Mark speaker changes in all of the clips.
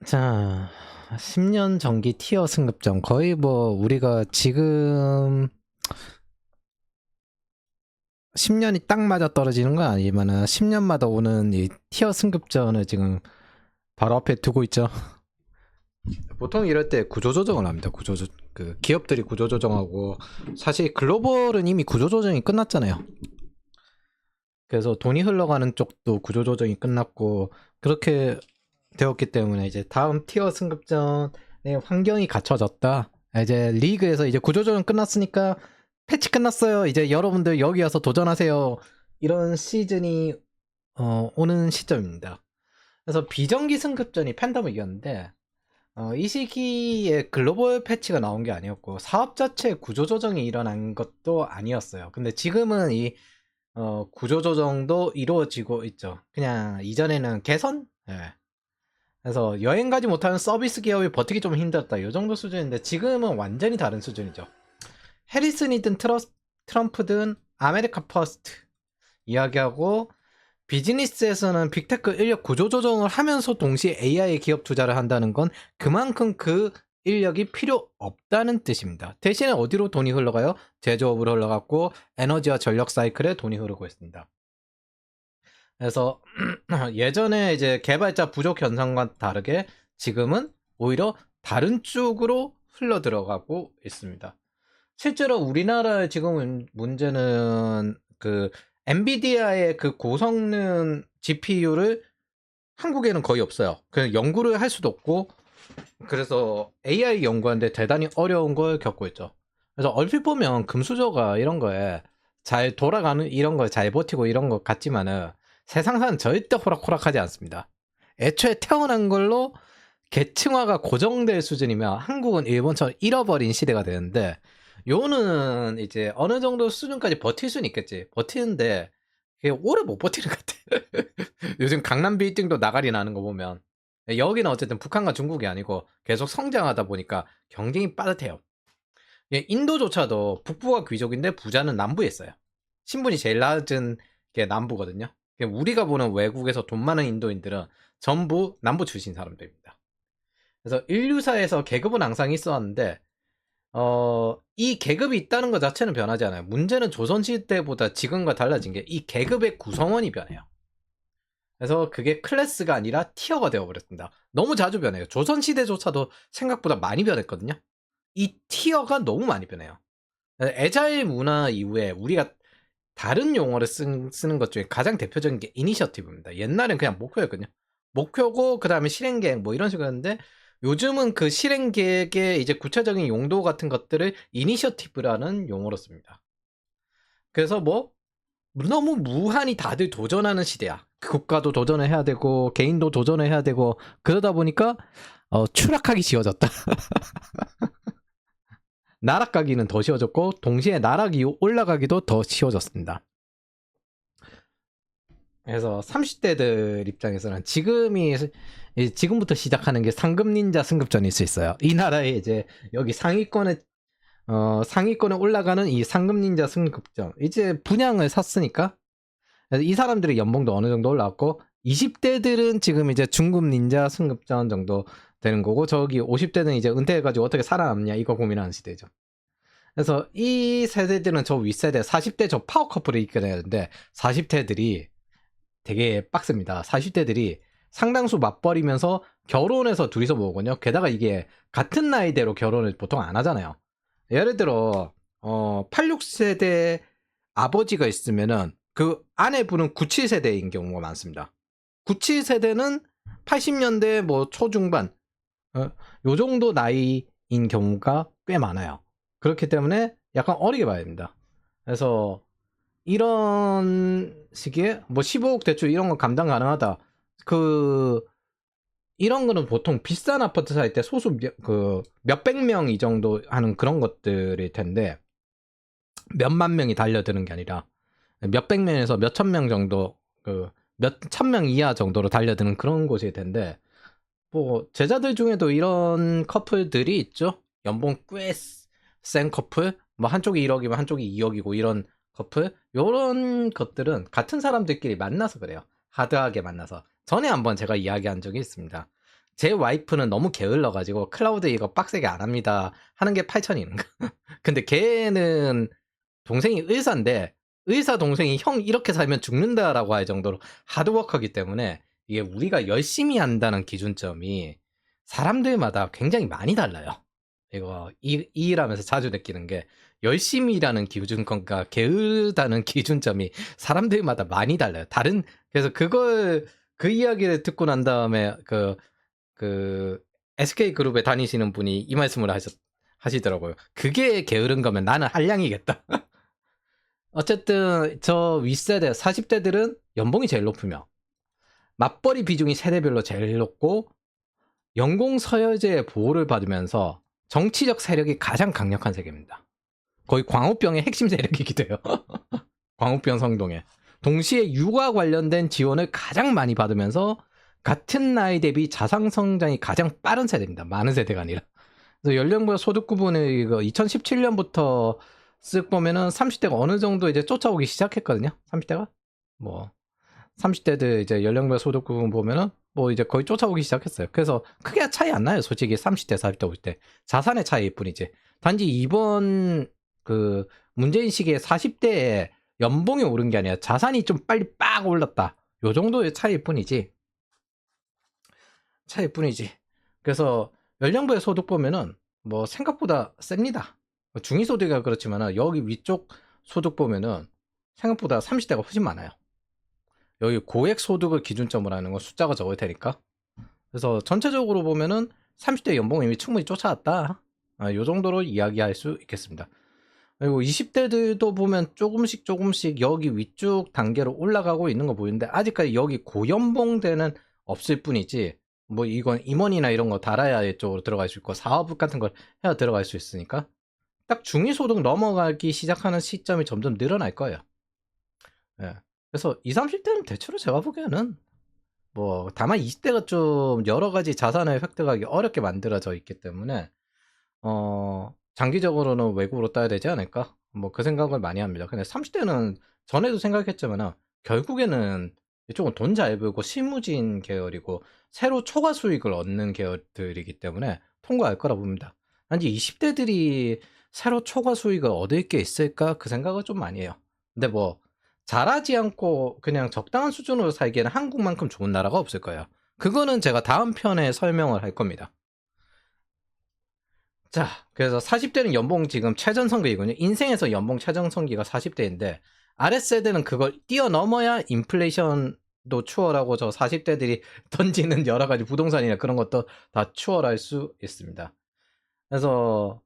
Speaker 1: 자, 10년 정기 티어 승급전. 거의 뭐, 우리가 지금 10년이 딱 맞아 떨어지는 건 아니지만, 10년마다 오는 이 티어 승급전을 지금 바로 앞에 두고 있죠. 보통 이럴 때 구조조정을 합니다. 기업들이 구조조정하고, 사실 글로벌은 이미 구조조정이 끝났잖아요. 그래서 돈이 흘러가는 쪽도 구조조정이 끝났고, 그렇게 되었기 때문에 이제 다음 티어 승급전의 환경이 갖춰졌다. 이제 리그에서 이제 구조조정 끝났으니까 패치 끝났어요. 이제 여러분들 여기 와서 도전하세요. 이런 시즌이 오는 시점입니다. 그래서 비정기 승급전이 팬덤을 이겼는데 이 시기에 글로벌 패치가 나온 게 아니었고 사업 자체 구조조정이 일어난 것도 아니었어요. 근데 지금은 이 구조조정도 이루어지고 있죠. 그냥 이전에는 개선? 예. 그래서 여행 가지 못하는 서비스 기업이 버티기 좀 힘들었다. 이 정도 수준인데 지금은 완전히 다른 수준이죠. 해리슨이든 트럼프든 아메리카 퍼스트 이야기하고 비즈니스에서는 빅테크 인력 구조 조정을 하면서 동시에 AI 기업 투자를 한다는 건 그만큼 그 인력이 필요 없다는 뜻입니다. 대신에 어디로 돈이 흘러가요? 제조업으로 흘러갔고 에너지와 전력 사이클에 돈이 흐르고 있습니다. 그래서 예전에 이제 개발자 부족 현상과 다르게 지금은 오히려 다른 쪽으로 흘러 들어가고 있습니다. 실제로 우리나라의 지금 문제는 그 엔비디아의 그 고성능 GPU를 한국에는 거의 없어요. 그냥 연구를 할 수도 없고 그래서 AI 연구하는데 대단히 어려운 걸 겪고 있죠. 그래서 얼핏 보면 금수저가 이런 거에 잘 돌아가는 이런 거 잘 버티고 이런 것 같지만은 세상사는 절대 호락호락하지 않습니다. 애초에 태어난 걸로 계층화가 고정될 수준이면 한국은 일본처럼 잃어버린 시대가 되는데 요는 이제 어느 정도 수준까지 버틸 수는 있겠지. 버티는데 그게 오래 못 버티는 것 같아. 요즘 강남 빌딩도 나가리 나는 거 보면 여기는 어쨌든 북한과 중국이 아니고 계속 성장하다 보니까 경쟁이 빠듯해요. 인도조차도 북부가 귀족인데 부자는 남부에 있어요. 신분이 제일 낮은 게 남부거든요. 우리가 보는 외국에서 돈 많은 인도인들은 전부 남부 출신 사람들입니다. 그래서 인류사에서 계급은 항상 있었는데 이 계급이 있다는 것 자체는 변하지 않아요. 문제는 조선시대보다 지금과 달라진 게 이 계급의 구성원이 변해요. 그래서 그게 클래스가 아니라 티어가 되어버렸습니다. 너무 자주 변해요. 조선시대조차도 생각보다 많이 변했거든요. 이 티어가 너무 많이 변해요. 애자일 문화 이후에 우리가 다른 용어를 쓰는 것 중에 가장 대표적인 게 이니셔티브입니다. 옛날엔 그냥 목표였거든요. 목표고 그 다음에 실행계획 뭐 이런 식이었는데 요즘은 그 실행계획의 이제 구체적인 용도 같은 것들을 이니셔티브라는 용어로 씁니다. 그래서 뭐 너무 무한히 다들 도전하는 시대야. 국가도 도전을 해야 되고 개인도 도전을 해야 되고 그러다 보니까 추락하기 쉬워졌다. 나락가기는 더 쉬워졌고 동시에 나락이 올라가기도 더 쉬워졌습니다. 그래서 30대들 입장에서는 지금부터 시작하는 게 상급 닌자 승급전일 수 있어요. 이 나라에 이제 여기 상위권에 올라가는 이 상급 닌자 승급전. 이제 분양을 샀으니까 이 사람들의 연봉도 어느 정도 올라왔고 20대들은 지금 이제 중급 닌자 승급전 정도 되는 거고 저기 50대는 이제 은퇴해가지고 어떻게 살아남냐 이거 고민하는 시대죠. 그래서 이 세대들은 저 윗세대 40대 저 파워 커플을 이끌어야 되는데 40대들이 되게 빡셉니다. 40대들이 상당수 맞벌이면서 결혼해서 둘이서 모으거든요. 게다가 이게 같은 나이대로 결혼을 보통 안 하잖아요. 예를 들어 86세대 아버지가 있으면은 그 아내분은 97세대인 경우가 많습니다. 97세대는 80년대 뭐 초중반 요 정도 나이인 경우가 꽤 많아요. 그렇기 때문에 약간 어리게 봐야 됩니다. 그래서 이런 시기에 뭐 15억 대출 이런 거 감당 가능하다. 이런 거는 보통 비싼 아파트 살 때 소수 몇백 명 이 정도 하는 그런 것들일 텐데 몇만 명이 달려드는 게 아니라 몇백 명에서 몇천 명 정도 몇천 명 이하 정도로 달려드는 그런 곳일 텐데 뭐 제자들 중에도 이런 커플들이 있죠. 연봉 꽤 센 커플, 뭐 한쪽이 1억이면 한쪽이 2억이고 이런 커플, 요런 것들은 같은 사람들끼리 만나서 그래요. 하드하게 만나서. 전에 한번 제가 이야기한 적이 있습니다. 제 와이프는 너무 게을러가지고 클라우드 이거 빡세게 안 합니다 하는 게 8,000이는 거. 근데 걔는 동생이 의사인데 의사 동생이 형 이렇게 살면 죽는다라고 할 정도로 하드워커기 때문에 이게 우리가 열심히 한다는 기준점이 사람들마다 굉장히 많이 달라요. 이거 이 일하면서 자주 느끼는 게 열심히 일하는 기준점과 게으르다는 기준점이 사람들마다 많이 달라요. 그래서 그 이야기를 듣고 난 다음에 그 SK 그룹에 다니시는 분이 이 말씀을 하시더라고요. 그게 게으른 거면 나는 한량이겠다. 어쨌든 저 윗세대 40대들은 연봉이 제일 높으며 맞벌이 비중이 세대별로 제일 높고 연공 서열제의 보호를 받으면서 정치적 세력이 가장 강력한 세계입니다. 거의 광우병의 핵심 세력이기도 해요. 광우병 성동에. 동시에 육아 관련된 지원을 가장 많이 받으면서 같은 나이 대비 자상 성장이 가장 빠른 세대입니다. 많은 세대가 아니라. 그래서 연령별 소득 구분을 이거 2017년부터 쓱 보면은 30대가 어느 정도 이제 쫓아오기 시작했거든요. 30대가 뭐 30대들 이제 연령별 소득 구분 보면은 뭐 이제 거의 쫓아오기 시작했어요. 그래서 크게 차이 안 나요. 솔직히 30대, 40대 올 때 자산의 차이일 뿐이지. 단지 이번 그 문재인 시기에 40대에 연봉이 오른 게 아니라 자산이 좀 빨리 빡 올랐다. 요 정도의 차이일 뿐이지. 그래서 연령별 소득 보면은 뭐 생각보다 셉니다. 중위소득이 그렇지만 여기 위쪽 소득 보면은 생각보다 30대가 훨씬 많아요. 여기 고액 소득을 기준점으로 하는 건 숫자가 적을 테니까. 그래서 전체적으로 보면은 30대 연봉 이미 충분히 쫓아왔다. 요 정도로 이야기할 수 있겠습니다. 그리고 20대들도 보면 조금씩 여기 위쪽 단계로 올라가고 있는 거 보이는데 아직까지 여기 고연봉대는 없을 뿐이지 뭐 이건 임원이나 이런 거 달아야 이쪽으로 들어갈 수 있고 사업 같은 걸 해야 들어갈 수 있으니까 딱 중위소득 넘어가기 시작하는 시점이 점점 늘어날 거예요. 예. 그래서 20, 30대는 대체로 제가 보기에는 뭐 다만 20대가 좀 여러 가지 자산을 획득하기 어렵게 만들어져 있기 때문에 장기적으로는 외국으로 따야 되지 않을까? 뭐 그 생각을 많이 합니다. 근데 30대는 전에도 생각했지만 결국에는 이쪽은 돈 잘 벌고 실무진 계열이고 새로 초과 수익을 얻는 계열들이기 때문에 통과할 거라 봅니다. 단지 20대들이 새로 초과 수익을 얻을 게 있을까? 그 생각을 좀 많이 해요. 근데 뭐 잘하지 않고 그냥 적당한 수준으로 살기에는 한국만큼 좋은 나라가 없을 거예요. 그거는 제가 다음 편에 설명을 할 겁니다. 자, 그래서 40대는 연봉 지금 최전성기이군요. 인생에서 연봉 최전성기가 40대인데 아랫세대는 그걸 뛰어넘어야 인플레이션도 추월하고 저 40대들이 던지는 여러 가지 부동산이나 그런 것도 다 추월할 수 있습니다. 그래서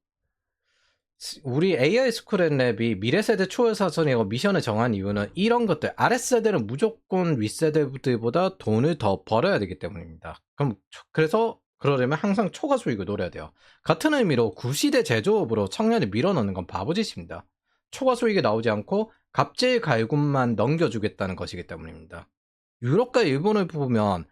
Speaker 1: 우리 AI 스쿨앤랩이 미래세대 초월사전이고 미션을 정한 이유는 이런 것들 아랫세대는 무조건 윗세대들보다 돈을 더 벌어야 되기 때문입니다. 그래서 그러려면 항상 초과 수익을 노려야 돼요. 같은 의미로 구시대 제조업으로 청년을 밀어넣는 건 바보짓입니다. 초과 수익이 나오지 않고 갑질 갈굼만 넘겨주겠다는 것이기 때문입니다. 유럽과 일본을 보면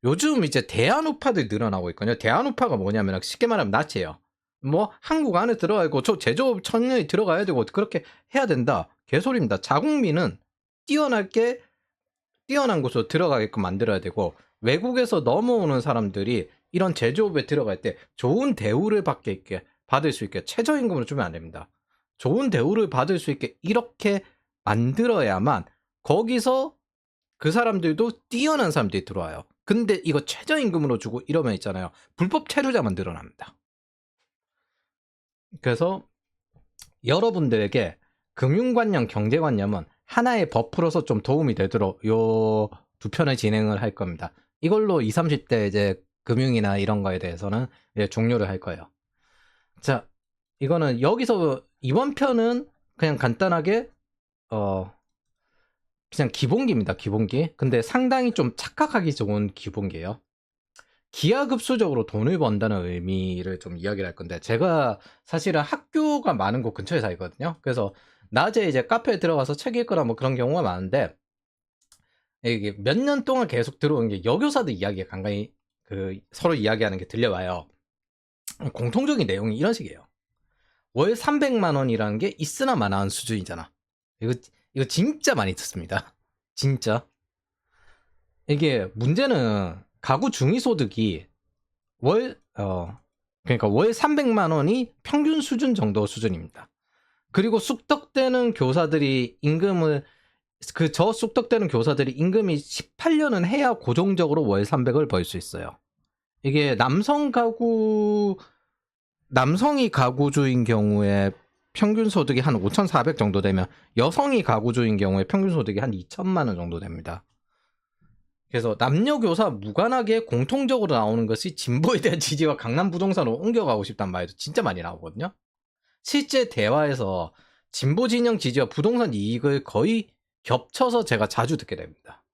Speaker 1: 요즘 이제 대한우파들이 늘어나고 있거든요. 대한우파가 뭐냐면 쉽게 말하면 나치예요. 뭐 한국 안에 들어가 있고 저 제조업 청년이 들어가야 되고 그렇게 해야 된다. 개소리입니다. 자국민은 뛰어난 곳으로 들어가게끔 만들어야 되고 외국에서 넘어오는 사람들이 이런 제조업에 들어갈 때 좋은 대우를 받을 수 있게 최저임금을 주면 안 됩니다. 좋은 대우를 받을 수 있게 이렇게 만들어야만 거기서 그 사람들도 뛰어난 사람들이 들어와요. 근데 이거 최저임금으로 주고 이러면 있잖아요. 불법 체류자만 늘어납니다. 그래서 여러분들에게 금융관념, 경제관념은 하나의 버프로서 좀 도움이 되도록 요 두 편을 진행을 할 겁니다. 이걸로 20, 30대 이제 금융이나 이런 거에 대해서는 이제 종료를 할 거예요. 자, 이거는 여기서 이번 편은 그냥 간단하게 그냥 기본기입니다. 기본기. 근데 상당히 좀 착각하기 좋은 기본기예요. 기하급수적으로 돈을 번다는 의미를 좀 이야기를 할 건데 제가 사실은 학교가 많은 곳 근처에 살거든요. 그래서 낮에 이제 카페에 들어가서 책 읽거나 뭐 그런 경우가 많은데 이게 몇 년 동안 계속 들어온 게 여교사들 이야기가 간간히 서로 이야기하는 게 들려와요. 공통적인 내용이 이런 식이에요. 월 300만 원이라는 게 있으나 마나한 수준이잖아. 이거 진짜 많이 듣습니다. 진짜. 이게 문제는 가구 중위소득이 그러니까 월 300만 원이 평균 수준 정도 수준입니다. 그리고 쑥덕되는 교사들이 임금이 18년은 해야 고정적으로 월 300을 벌 수 있어요. 이게 남성이 가구주인 경우에 평균 소득이 한 5,400 정도 되면 여성이 가구주인 경우에 평균 소득이 한 2천만 원 정도 됩니다. 그래서 남녀 교사 무관하게 공통적으로 나오는 것이 진보에 대한 지지와 강남 부동산으로 옮겨가고 싶단 말도 진짜 많이 나오거든요. 실제 대화에서 진보 진영 지지와 부동산 이익을 거의 겹쳐서 제가 자주 듣게 됩니다.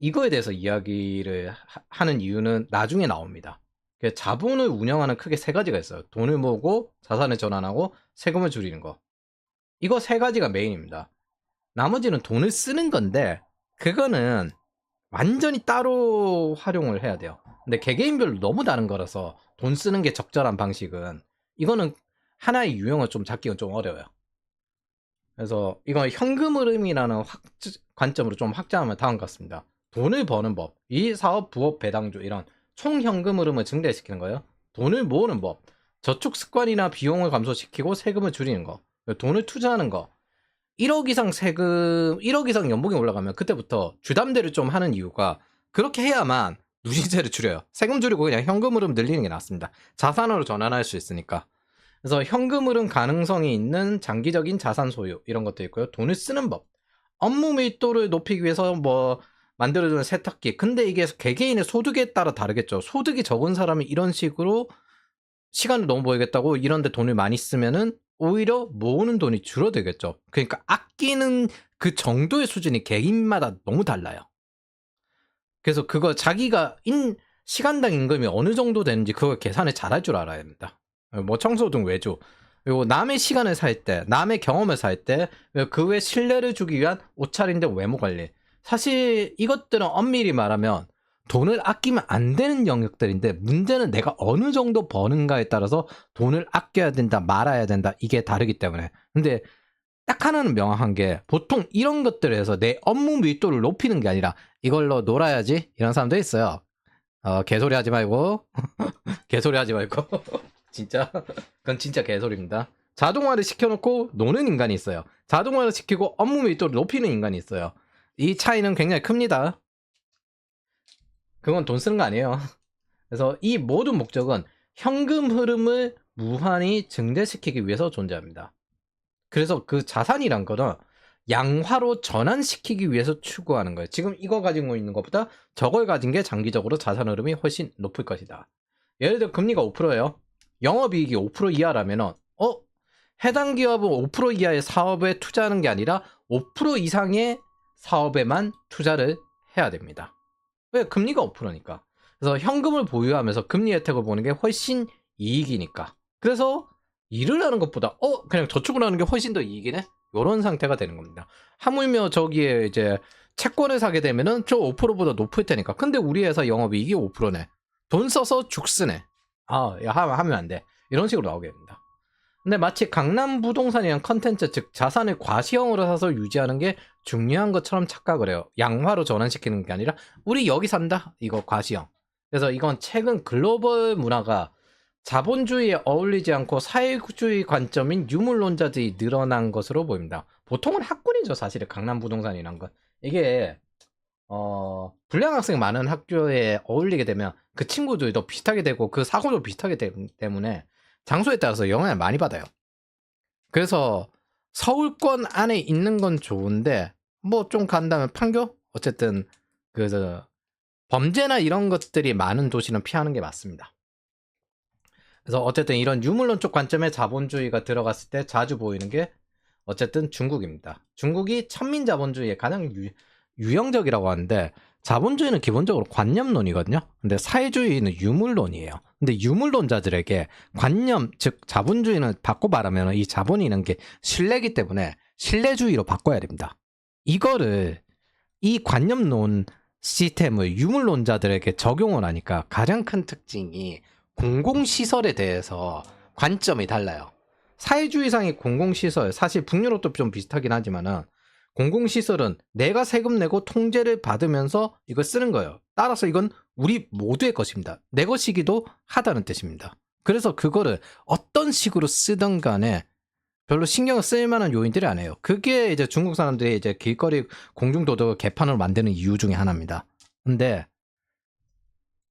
Speaker 1: 이거에 대해서 이야기를 하는 이유는 나중에 나옵니다. 자본을 운영하는 크게 세 가지가 있어요. 돈을 모으고 자산을 전환하고 세금을 줄이는 거. 이거 세 가지가 메인입니다. 나머지는 돈을 쓰는 건데 그거는 완전히 따로 활용을 해야 돼요. 근데 개개인별로 너무 다른 거라서 돈 쓰는 게 적절한 방식은 이거는 하나의 유형을 좀 잡기가 좀 어려워요. 그래서 이건 현금 흐름이라는 관점으로 좀 확장하면 다음과 같습니다. 돈을 버는 법, 이 사업, 부업, 배당주 이런 총 현금 흐름을 증대시키는 거예요. 돈을 모으는 법, 저축 습관이나 비용을 감소시키고 세금을 줄이는 거, 돈을 투자하는 거. 1억 이상 세금, 1억 이상 연봉이 올라가면 그때부터 주담대를 좀 하는 이유가 그렇게 해야만 누진세를 줄여요. 세금 줄이고 그냥 현금 흐름 늘리는 게 낫습니다. 자산으로 전환할 수 있으니까. 그래서 현금 흐름 가능성이 있는 장기적인 자산 소유 이런 것도 있고요. 돈을 쓰는 법, 업무 밀도를 높이기 위해서 뭐 만들어주는 세탁기. 근데 이게 개개인의 소득에 따라 다르겠죠. 소득이 적은 사람이 이런 식으로 시간을 너무 벌겠다고 이런데 돈을 많이 쓰면은 오히려 모으는 돈이 줄어들겠죠. 그러니까 아끼는 그 정도의 수준이 개인마다 너무 달라요. 그래서 그거 자기가 시간당 임금이 어느 정도 되는지 그걸 계산을 잘할 줄 알아야 됩니다. 뭐 청소등 외주, 그리고 남의 시간을 살 때, 남의 경험을 살 때 그 외 신뢰를 주기 위한 옷차림과 외모 관리. 사실 이것들은 엄밀히 말하면 돈을 아끼면 안 되는 영역들인데 문제는 내가 어느 정도 버는가에 따라서 돈을 아껴야 된다 말아야 된다 이게 다르기 때문에. 근데 딱 하나는 명확한 게 보통 이런 것들에서 내 업무 밀도를 높이는 게 아니라 이걸로 놀아야지 이런 사람도 있어요. 개소리 하지 말고 개소리 하지 말고 진짜 그건 진짜 개소리입니다. 자동화를 시켜놓고 노는 인간이 있어요. 자동화를 시키고 업무 밀도를 높이는 인간이 있어요. 이 차이는 굉장히 큽니다. 그건 돈 쓰는 거 아니에요. 그래서 이 모든 목적은 현금 흐름을 무한히 증대시키기 위해서 존재합니다. 그래서 그 자산이란 거는 양화로 전환시키기 위해서 추구하는 거예요. 지금 이거 가지고 있는 것보다 저걸 가진 게 장기적으로 자산 흐름이 훨씬 높을 것이다. 예를 들어 금리가 5%예요. 영업이익이 5% 이하라면은 해당 기업은 5% 이하의 사업에 투자하는 게 아니라 5% 이상의 사업에만 투자를 해야 됩니다. 왜? 금리가 5%니까. 그래서 현금을 보유하면서 금리 혜택을 보는 게 훨씬 이익이니까. 그래서 일을 하는 것보다 그냥 저축을 하는 게 훨씬 더 이익이네? 이런 상태가 되는 겁니다. 하물며 저기에 이제 채권을 사게 되면은 저 5%보다 높을 테니까. 근데 우리 회사 영업이익이 5%네. 돈 써서 죽 쓰네. 하면 안 돼. 이런 식으로 나오게 됩니다. 근데 마치 강남 부동산이란 컨텐츠, 즉 자산을 과시형으로 사서 유지하는 게 중요한 것처럼 착각을 해요. 양화로 전환시키는 게 아니라 우리 여기 산다? 이거 과시형. 그래서 이건 최근 글로벌 문화가 자본주의에 어울리지 않고 사회주의 관점인 유물론자들이 늘어난 것으로 보입니다. 보통은 학군이죠, 사실은 강남 부동산이란 건. 이게 불량 학생이 많은 학교에 어울리게 되면 그 친구들도 비슷하게 되고 그 사고도 비슷하게 되기 때문에 장소에 따라서 영향을 많이 받아요. 그래서 서울권 안에 있는 건 좋은데 뭐 좀 간다면 판교? 어쨌든 범죄나 이런 것들이 많은 도시는 피하는 게 맞습니다. 그래서 어쨌든 이런 유물론 쪽 관점에 자본주의가 들어갔을 때 자주 보이는 게 어쨌든 중국입니다. 중국이 천민자본주의의 가장 유형적이라고 하는데 자본주의는 기본적으로 관념론이거든요. 근데 사회주의는 유물론이에요. 근데 유물론자들에게 관념, 즉 자본주의는 바꿔 말하면 이 자본이라는 게 신뢰이기 때문에 신뢰주의로 바꿔야 됩니다. 이거를 이 관념론 시스템을 유물론자들에게 적용을 하니까 가장 큰 특징이 공공시설에 대해서 관점이 달라요. 사회주의상의 공공시설, 사실 북유럽도 좀 비슷하긴 하지만은 공공시설은 내가 세금 내고 통제를 받으면서 이걸 쓰는 거예요. 따라서 이건 우리 모두의 것입니다. 내 것이기도 하다는 뜻입니다. 그래서 그거를 어떤 식으로 쓰든 간에 별로 신경을 쓸 만한 요인들이 아니에요. 그게 이제 중국 사람들이 이제 길거리 공중도덕을 개판으로 만드는 이유 중에 하나입니다. 근데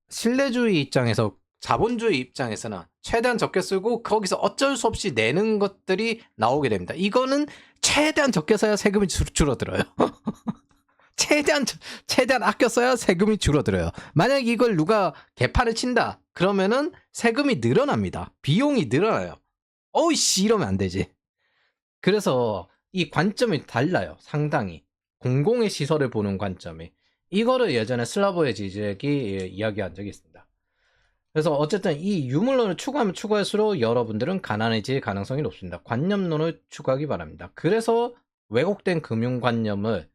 Speaker 1: 신뢰주의 입장에서, 자본주의 입장에서는 최대한 적게 쓰고 거기서 어쩔 수 없이 내는 것들이 나오게 됩니다. 이거는 최대한 적게 써야 세금이 줄어들어요. 최대한 아껴 써야 세금이 줄어들어요. 만약 이걸 누가 개판을 친다 그러면은 세금이 늘어납니다. 비용이 늘어나요. 어이씨 이러면 안 되지. 그래서 이 관점이 달라요. 상당히. 공공의 시설을 보는 관점이. 이거를 예전에 슬라보의 지적이 이야기한 적이 있습니다. 그래서 어쨌든 이 유물론을 추구하면 추구할수록 여러분들은 가난해질 가능성이 높습니다. 관념론을 추구하기 바랍니다. 그래서 왜곡된 금융관념을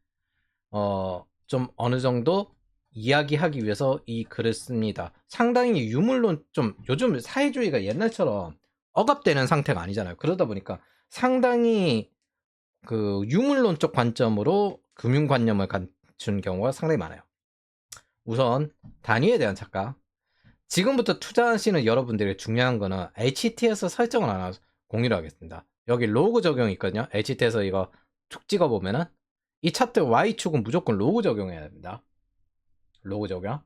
Speaker 1: 좀 어느 정도 이야기하기 위해서 이 글을 씁니다. 상당히 유물론, 좀 요즘 사회주의가 옛날처럼 억압되는 상태가 아니잖아요. 그러다 보니까 상당히 그 유물론적 관점으로 금융관념을 갖춘 경우가 상당히 많아요. 우선 단위에 대한 착각. 지금부터 투자하시는 여러분들이 중요한 거는 HTS 설정을 하나 공유를 하겠습니다. 여기 로그 적용이 있거든요. HTS 이거 툭 찍어보면은 이 차트 Y축은 무조건 로그 적용해야 됩니다. 로그 적용.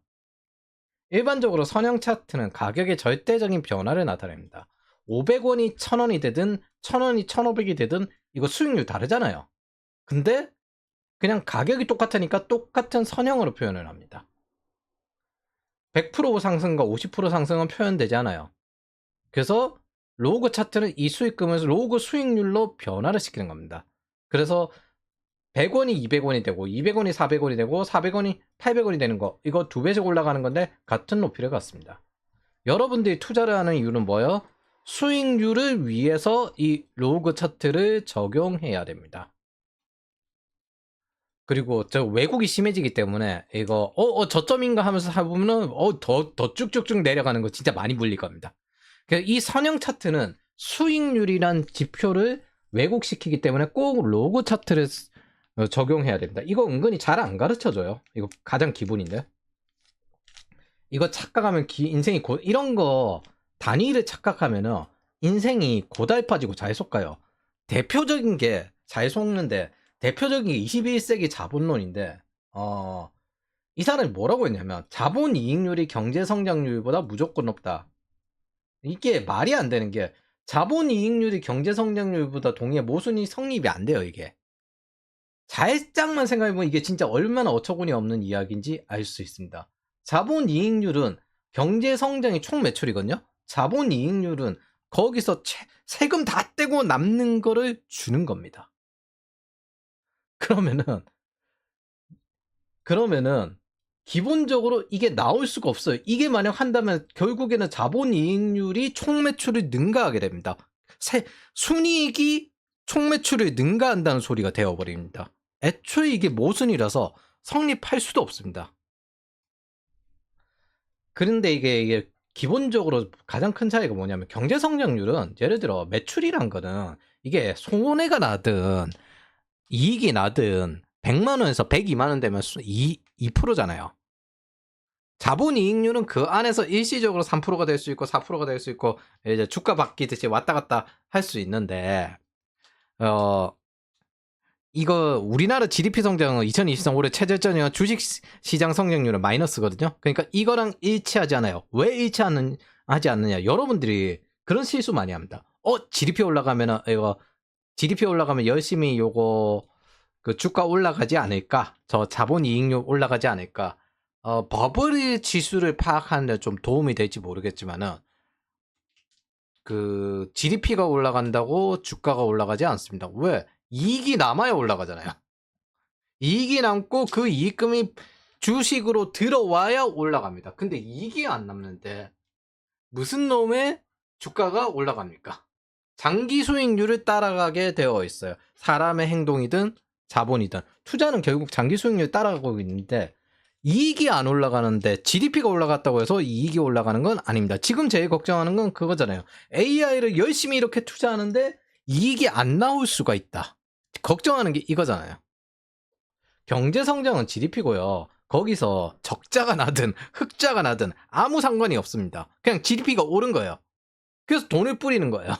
Speaker 1: 일반적으로 선형 차트는 가격의 절대적인 변화를 나타냅니다. 500원이 1000원이 되든 1000원이 1500이 되든 이거 수익률 다르잖아요. 근데 그냥 가격이 똑같으니까 똑같은 선형으로 표현을 합니다. 100% 상승과 50% 상승은 표현되지 않아요. 그래서 로그 차트는 이 수익금을 로그 수익률로 변화를 시키는 겁니다. 그래서 100원이 200원이 되고 200원이 400원이 되고 400원이 800원이 되는 거, 이거 2배씩 올라가는 건데 같은 높이를 갖습니다. 여러분들이 투자를 하는 이유는 뭐예요? 수익률을 위해서 이 로그 차트를 적용해야 됩니다. 그리고 저 왜곡이 심해지기 때문에 이거 저점인가 하면서 해보면은 더 쭉쭉쭉 내려가는 거 진짜 많이 물릴 겁니다. 그래서 이 선형 차트는 수익률이란 지표를 왜곡시키기 때문에 꼭 로그 차트를 적용해야 됩니다. 이거 은근히 잘 안 가르쳐줘요. 이거 가장 기본인데. 이거 착각하면 인생이 이런 거 단위를 착각하면은 인생이 고달파지고 잘 속가요. 대표적인 게 잘 속는데, 대표적인 게 21세기 자본론인데, 이 사람이 뭐라고 했냐면 자본 이익률이 경제 성장률보다 무조건 높다. 이게 말이 안 되는 게, 자본 이익률이 경제 성장률보다 동의해 모순이 성립이 안 돼요. 이게 살짝만 생각해보면 이게 진짜 얼마나 어처구니 없는 이야기인지 알 수 있습니다. 자본 이익률은 경제 성장이 총 매출이거든요. 자본 이익률은 거기서 세금 다 떼고 남는 거를 주는 겁니다. 그러면은 기본적으로 이게 나올 수가 없어요. 이게 만약 한다면 결국에는 자본 이익률이 총 매출을 능가하게 됩니다. 순이익이 총 매출을 능가한다는 소리가 되어버립니다. 애초에 이게 모순이라서 성립할 수도 없습니다. 그런데 이게 기본적으로 가장 큰 차이가 뭐냐면, 경제 성장률은 예를 들어 매출이란 거는 이게 손해가 나든 이익이 나든 100만 원에서 102만 원 되면 2%잖아요. 자본이익률은 그 안에서 일시적으로 3%가 될 수 있고 4%가 될 수 있고 이제 주가 바뀌듯이 왔다 갔다 할 수 있는데, 이거 우리나라 GDP 성장은 2023 올해 최저점이면 주식 시장 성장률은 마이너스거든요. 그러니까 이거랑 일치하지 않아요. 왜 일치하지 않느냐? 여러분들이 그런 실수 많이 합니다. GDP 올라가면은 이거 GDP 올라가면 열심히 요거 그 주가 올라가지 않을까? 저 자본 이익률 올라가지 않을까? 버블 지수를 파악하는 데 좀 도움이 될지 모르겠지만은, 그 GDP가 올라간다고 주가가 올라가지 않습니다. 왜? 이익이 남아야 올라가잖아요. 이익이 남고 그 이익금이 주식으로 들어와야 올라갑니다. 근데 이익이 안 남는데 무슨 놈의 주가가 올라갑니까? 장기 수익률을 따라가게 되어 있어요. 사람의 행동이든 자본이든 투자는 결국 장기 수익률 따라가고 있는데, 이익이 안 올라가는데 GDP가 올라갔다고 해서 이익이 올라가는 건 아닙니다. 지금 제일 걱정하는 건 그거잖아요. AI를 열심히 이렇게 투자하는데 이익이 안 나올 수가 있다. 걱정하는 게 이거잖아요. 경제 성장은 GDP고요. 거기서 적자가 나든 흑자가 나든 아무 상관이 없습니다. 그냥 GDP가 오른 거예요. 그래서 돈을 뿌리는 거예요.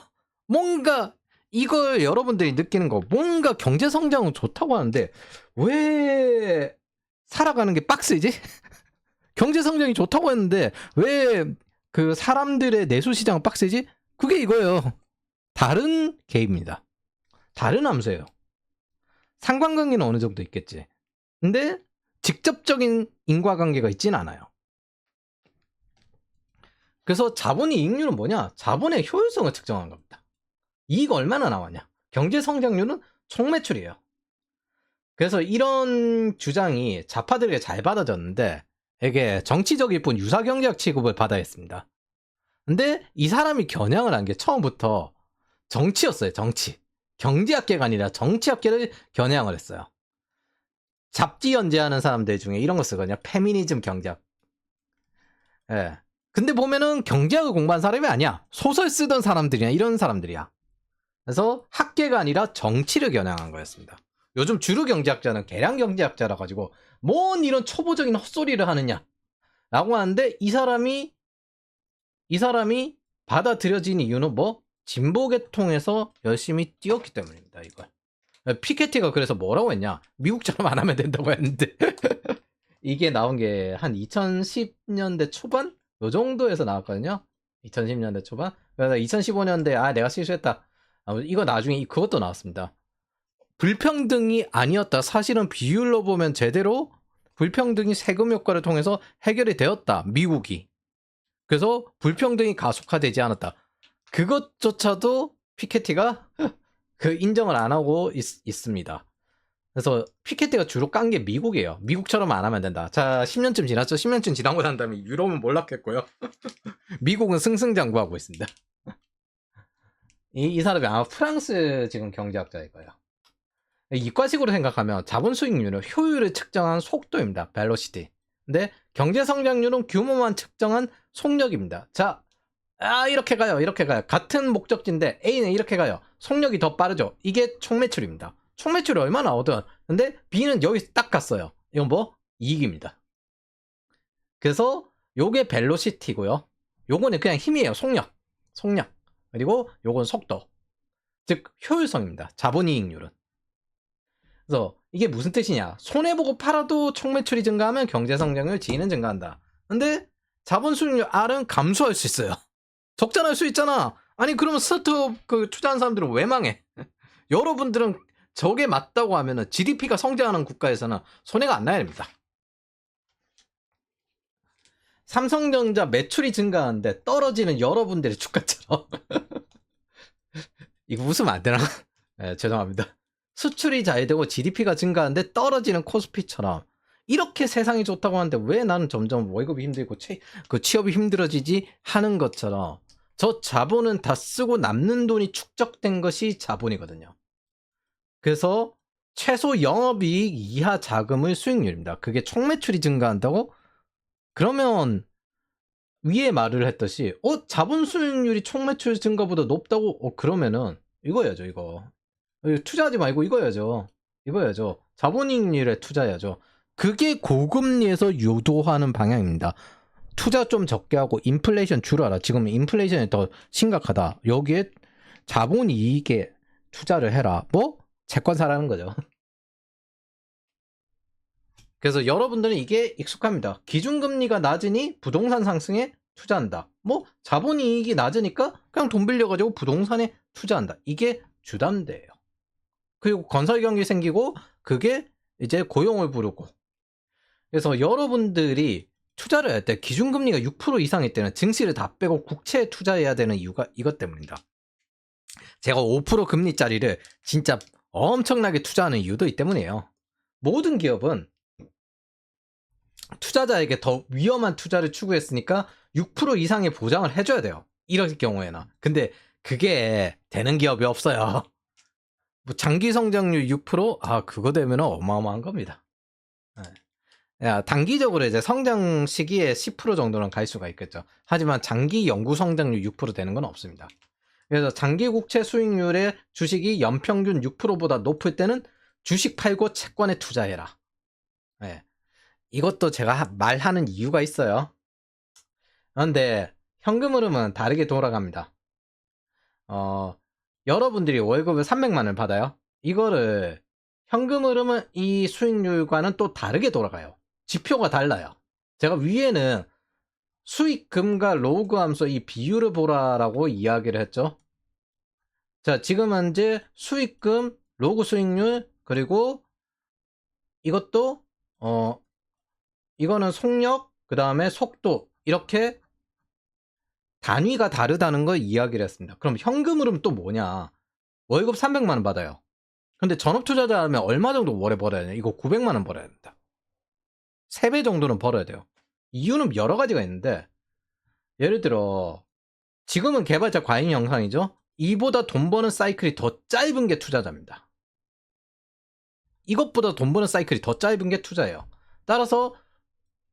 Speaker 1: 뭔가 이걸 여러분들이 느끼는 거, 뭔가 경제 성장은 좋다고 하는데 왜 살아가는 게 빡세지? 경제 성장이 좋다고 했는데 왜 그 사람들의 내수 시장은 빡세지? 그게 이거예요. 다른 개입니다. 다른 함수예요. 상관관계는 어느 정도 있겠지. 근데 직접적인 인과관계가 있지는 않아요. 그래서 자본의 이익률은 뭐냐? 자본의 효율성을 측정한 겁니다. 이익 얼마나 나왔냐? 경제 성장률은 총매출이에요. 그래서 이런 주장이 좌파들에게 잘 받아졌는데 이게 정치적일 뿐 유사경제학 취급을 받아야 했습니다. 근데 이 사람이 겨냥을 한 게 처음부터 정치였어요. 정치. 경제학계가 아니라 정치학계를 겨냥을 했어요. 잡지 연재하는 사람들 중에 이런 거 쓰거든요. 페미니즘 경제학. 예. 근데 보면은 경제학을 공부한 사람이 아니야. 소설 쓰던 사람들이야. 이런 사람들이야. 그래서 학계가 아니라 정치를 겨냥한 거였습니다. 요즘 주류 경제학자는 계량 경제학자라 가지고 뭔 이런 초보적인 헛소리를 하느냐 라고 하는데 이 사람이 받아들여진 이유는 뭐? 진보계통에서 열심히 뛰었기 때문입니다. 이걸. 피케티가 그래서 뭐라고 했냐? 미국처럼 안 하면 된다고 했는데 이게 나온 게 한 2010년대 초반? 요 정도에서 나왔거든요. 2010년대 초반. 그래서 2015년대 내가 실수했다. 이거 나중에 그것도 나왔습니다. 불평등이 아니었다. 사실은 비율로 보면 제대로 불평등이 세금 효과를 통해서 해결이 되었다. 미국이. 그래서 불평등이 가속화되지 않았다. 그것조차도 피케티가 그 인정을 안 하고 있습니다. 그래서 피케티가 주로 깐 게 미국이에요. 미국처럼 안 하면 된다. 자, 10년쯤 지났죠? 10년쯤 지나고 난 다음에 유럽은 몰락했고요. 미국은 승승장구하고 있습니다. 이 사람이 아마 프랑스 지금 경제학자일 거예요. 이과식으로 생각하면 자본 수익률은 효율을 측정한 속도입니다. 벨로시티. 근데 경제 성장률은 규모만 측정한 속력입니다. 자, 이렇게 가요. 이렇게 가요. 같은 목적지인데 A는 이렇게 가요. 속력이 더 빠르죠. 이게 총매출입니다. 총매출이 얼마나 나오든. 근데 B는 여기 딱 갔어요. 이건 뭐? 이익입니다. 그래서 요게 벨로시티고요. 요거는 그냥 힘이에요. 속력. 그리고 요건 속도. 즉 효율성입니다. 자본이익률은. 그래서 이게 무슨 뜻이냐? 손해보고 팔아도 총매출이 증가하면 경제성장률 G는 증가한다. 근데 자본 수익률 R은 감소할 수 있어요. 적자 날 수 있잖아. 아니 그러면 스타트업 투자한 사람들은 왜 망해? 여러분들은 저게 맞다고 하면은 GDP가 성장하는 국가에서는 손해가 안 나야 됩니다. 삼성전자 매출이 증가하는데 떨어지는 여러분들의 주가처럼 이거 웃으면 안 되나? 네, 죄송합니다. 수출이 잘 되고 GDP가 증가하는데 떨어지는 코스피처럼 이렇게 세상이 좋다고 하는데 왜 나는 점점 월급이 힘들고 취업이 힘들어지지 하는 것처럼 저 자본은 다 쓰고 남는 돈이 축적된 것이 자본이거든요. 그래서 최소 영업이익 이하 자금의 수익률입니다. 그게 총매출이 증가한다고? 그러면 위에 말을 했듯이 자본 수익률이 총매출 증가보다 높다고? 그러면은 이거야죠. 이거 투자하지 말고 이거야죠. 자본이익률에 투자해야죠. 그게 고금리에서 유도하는 방향입니다. 투자 좀 적게 하고 인플레이션 줄여라. 지금 인플레이션이 더 심각하다. 여기에 자본이익에 투자를 해라. 뭐? 채권 사라는 거죠. 그래서 여러분들은 이게 익숙합니다. 기준금리가 낮으니 부동산 상승에 투자한다. 뭐 자본이익이 낮으니까 그냥 돈 빌려가지고 부동산에 투자한다. 이게 주담대예요. 그리고 건설 경기 생기고 그게 이제 고용을 부르고. 그래서 여러분들이 투자를 할 때 기준금리가 6% 이상일 때는 증시를 다 빼고 국채에 투자해야 되는 이유가 이것 때문입니다. 제가 5% 금리짜리를 진짜 엄청나게 투자하는 이유도 이 때문이에요. 모든 기업은 투자자에게 더 위험한 투자를 추구했으니까 6% 이상의 보장을 해줘야 돼요. 이럴 경우에는. 근데 그게 되는 기업이 없어요. 뭐 장기 성장률 6%? 그거 되면 어마어마한 겁니다. 단기적으로 이제 성장 시기에 10% 정도는 갈 수가 있겠죠. 하지만 장기 연구 성장률 6% 되는 건 없습니다. 그래서 장기 국채 수익률의 주식이 연평균 6%보다 높을 때는 주식 팔고 채권에 투자해라. 예. 이것도 제가 말하는 이유가 있어요. 그런데 현금 흐름은 다르게 돌아갑니다. 여러분들이 월급을 300만을 받아요. 이거를 현금 흐름은 이 수익률과는 또 다르게 돌아가요. 지표가 달라요. 제가 위에는 수익금과 로그 함수 이 비율을 보라라고 이야기를 했죠. 자, 지금 현재 수익금, 로그 수익률, 그리고 이것도 이거는 속력, 그 다음에 속도, 이렇게 단위가 다르다는 걸 이야기를 했습니다. 그럼 현금 흐름 또 뭐냐? 월급 300만원 받아요. 근데 전업 투자자 하면 얼마 정도 월에 벌어야 되냐? 이거 900만원 벌어야 된다. 3배 정도는 벌어야 돼요. 이유는 여러 가지가 있는데, 예를 들어 지금은 개발자 과잉 영상이죠. 이보다 돈 버는 사이클이 더 짧은 게 투자자입니다. 이것보다 돈 버는 사이클이 더 짧은 게 투자예요. 따라서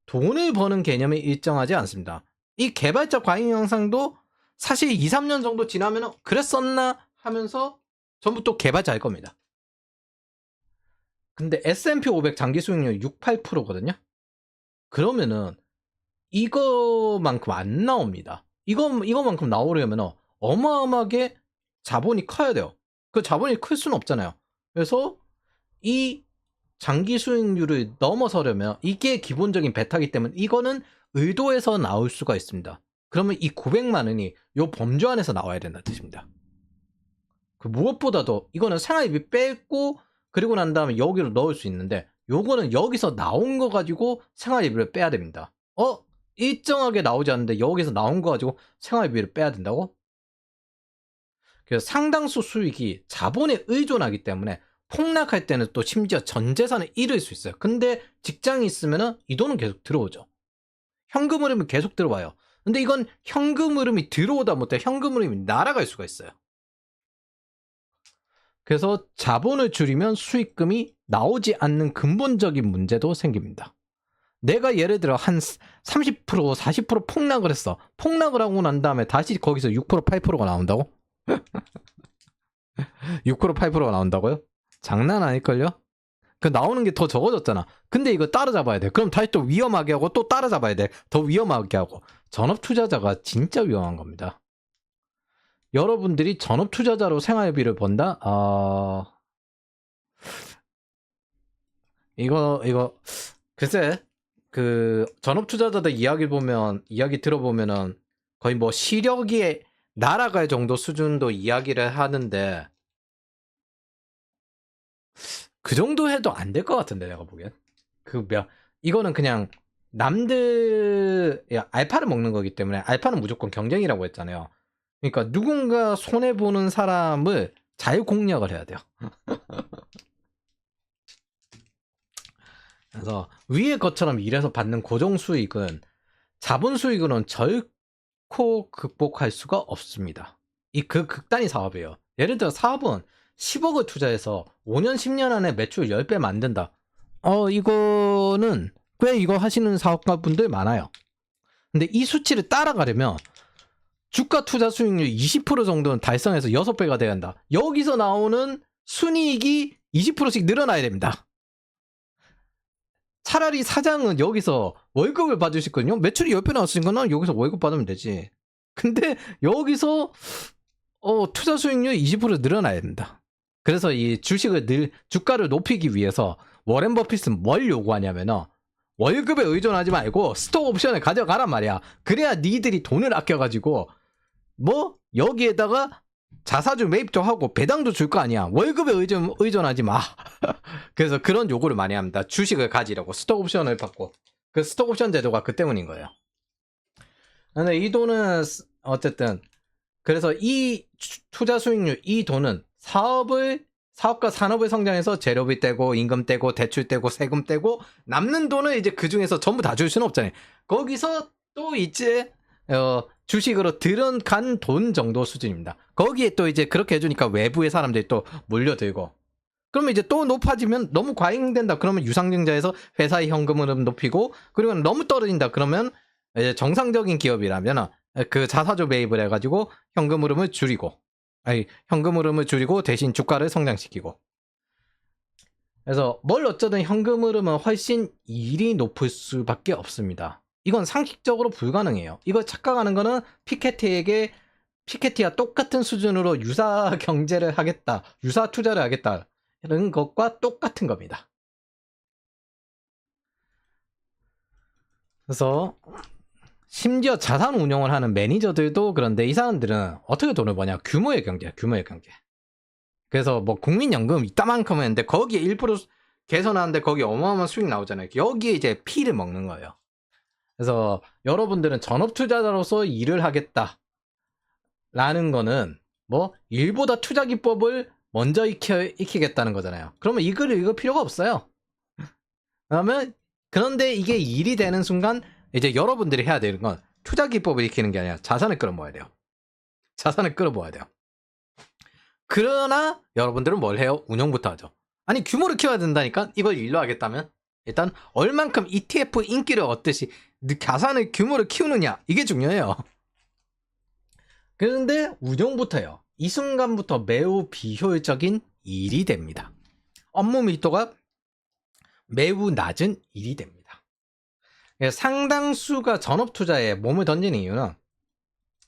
Speaker 1: 돈을 버는 개념이 일정하지 않습니다. 이 개발자 과잉 영상도 사실 2, 3년 정도 지나면 그랬었나 하면서 전부 또 개발자일 겁니다. 근데 S&P 500 장기 수익률 6, 8%거든요. 그러면은 이거만큼 안 나옵니다. 이거만큼 나오려면 어마어마하게 자본이 커야 돼요. 그 자본이 클 수는 없잖아요. 그래서 이 장기 수익률을 넘어서려면 이게 기본적인 베타기 때문에 이거는 의도에서 나올 수가 있습니다. 그러면 이 900만 원이 요 범주 안에서 나와야 된다는 뜻입니다. 그 무엇보다도 이거는 생활비 빼고 그리고 난 다음에 여기로 넣을 수 있는데 요거는 여기서 나온 거 가지고 생활비를 빼야 됩니다. 일정하게 나오지 않는데 여기서 나온 거 가지고 생활비를 빼야 된다고? 그래서 상당수 수익이 자본에 의존하기 때문에 폭락할 때는 또 심지어 전 재산을 잃을 수 있어요. 근데 직장이 있으면 이 돈은 계속 들어오죠. 현금 흐름이 계속 들어와요. 근데 이건 현금 흐름이 들어오다 못해 현금 흐름이 날아갈 수가 있어요. 그래서 자본을 줄이면 수익금이 나오지 않는 근본적인 문제도 생깁니다. 내가 예를 들어 한 30%, 40% 폭락을 했어. 폭락을 하고 난 다음에 다시 거기서 6%, 8%가 나온다고? 6%, 8%가 나온다고요? 장난 아닐걸요? 그 나오는 게 더 적어졌잖아. 근데 이거 따라잡아야 돼. 그럼 다시 또 위험하게 하고 또 따라잡아야 돼. 더 위험하게 하고. 전업 투자자가 진짜 위험한 겁니다. 여러분들이 전업 투자자로 생활비를 번다? 이거 글쎄 그 전업 투자자들 이야기 들어보면은 거의 뭐 시력이 날아갈 정도 수준도 이야기를 하는데 그 정도 해도 안 될 것 같은데 내가 보기엔 이거는 그냥 남들 알파를 먹는 거기 때문에 알파는 무조건 경쟁이라고 했잖아요. 그러니까 누군가 손해 보는 사람을 잘 공략을 해야 돼요. 그래서 위의 것처럼 일해서 받는 고정 수익은 자본 수익으로는 결코 극복할 수가 없습니다. 그 극단의 사업이에요. 예를 들어 사업은 10억을 투자해서 5년, 10년 안에 매출 10배 만든다. 이거는 꽤 이거 하시는 사업가 분들 많아요. 근데 이 수치를 따라가려면 주가 투자 수익률 20% 정도는 달성해서 6배가 돼야 한다. 여기서 나오는 순이익이 20%씩 늘어나야 됩니다. 차라리 사장은 여기서 월급을 받을 수 있거든요. 매출이 10배 나왔으니까 여기서 월급 받으면 되지. 근데 여기서 투자 수익률 20% 늘어나야 된다. 그래서 이 주가를 높이기 위해서 워렌 버핏은 뭘 요구하냐면 월급에 의존하지 말고 스톡 옵션을 가져가란 말이야. 그래야 니들이 돈을 아껴가지고 여기에다가 자사주 매입도 하고 배당도 줄 거 아니야. 월급에 의존하지 마. 그래서 그런 요구를 많이 합니다. 주식을 가지려고 스톡 옵션을 받고. 그 스톡 옵션 제도가 그 때문인 거예요. 근데 이 돈은 어쨌든 그래서 이 투자 수익률 이 돈은 사업과 산업을 성장해서 재료비 떼고 임금 떼고 대출 떼고 세금 떼고 남는 돈을 이제 그 중에서 전부 다 줄 수는 없잖아요. 거기서 또 이제 주식으로 들어간 돈 정도 수준입니다. 거기에 또 이제 그렇게 해주니까 외부의 사람들이 또 몰려들고 그러면 이제 또 높아지면 너무 과잉된다 그러면 유상증자에서 회사의 현금 흐름 높이고 그리고 너무 떨어진다 그러면 이제 정상적인 기업이라면 그 자사주 매입을 해가지고 현금 흐름을 줄이고 대신 주가를 성장시키고 그래서 뭘 어쩌든 현금 흐름은 훨씬 이율이 높을 수밖에 없습니다. 이건 상식적으로 불가능해요. 이거 착각하는 거는 피케티와 똑같은 수준으로 유사 경제를 하겠다, 유사 투자를 하겠다 이런 것과 똑같은 겁니다. 그래서 심지어 자산 운용을 하는 매니저들도 그런데 이 사람들은 어떻게 돈을 버냐? 규모의 경제야, 규모의 경제. 그래서 뭐 국민연금 이따만큼 했는데 거기에 1% 개선하는데 거기 어마어마한 수익 나오잖아요. 여기에 이제 피를 먹는 거예요. 그래서 여러분들은 전업투자자로서 일을 하겠다 라는 거는 뭐 일보다 투자 기법을 먼저 익히겠다는 거잖아요. 그러면 이 글을 읽을 필요가 없어요. 그런데 이게 일이 되는 순간 이제 여러분들이 해야 되는 건 투자 기법을 익히는 게 아니라 자산을 끌어모아야 돼요. 자산을 끌어모아야 돼요. 그러나 여러분들은 뭘 해요? 운용부터 하죠. 아니 규모를 키워야 된다니까? 이걸 일로 하겠다면 일단 얼만큼 ETF 인기를 얻듯이 자산의 규모를 키우느냐 이게 중요해요. 그런데 운용부터요. 이 순간부터 매우 비효율적인 일이 됩니다. 업무 밀도가 매우 낮은 일이 됩니다. 상당수가 전업투자에 몸을 던지는 이유는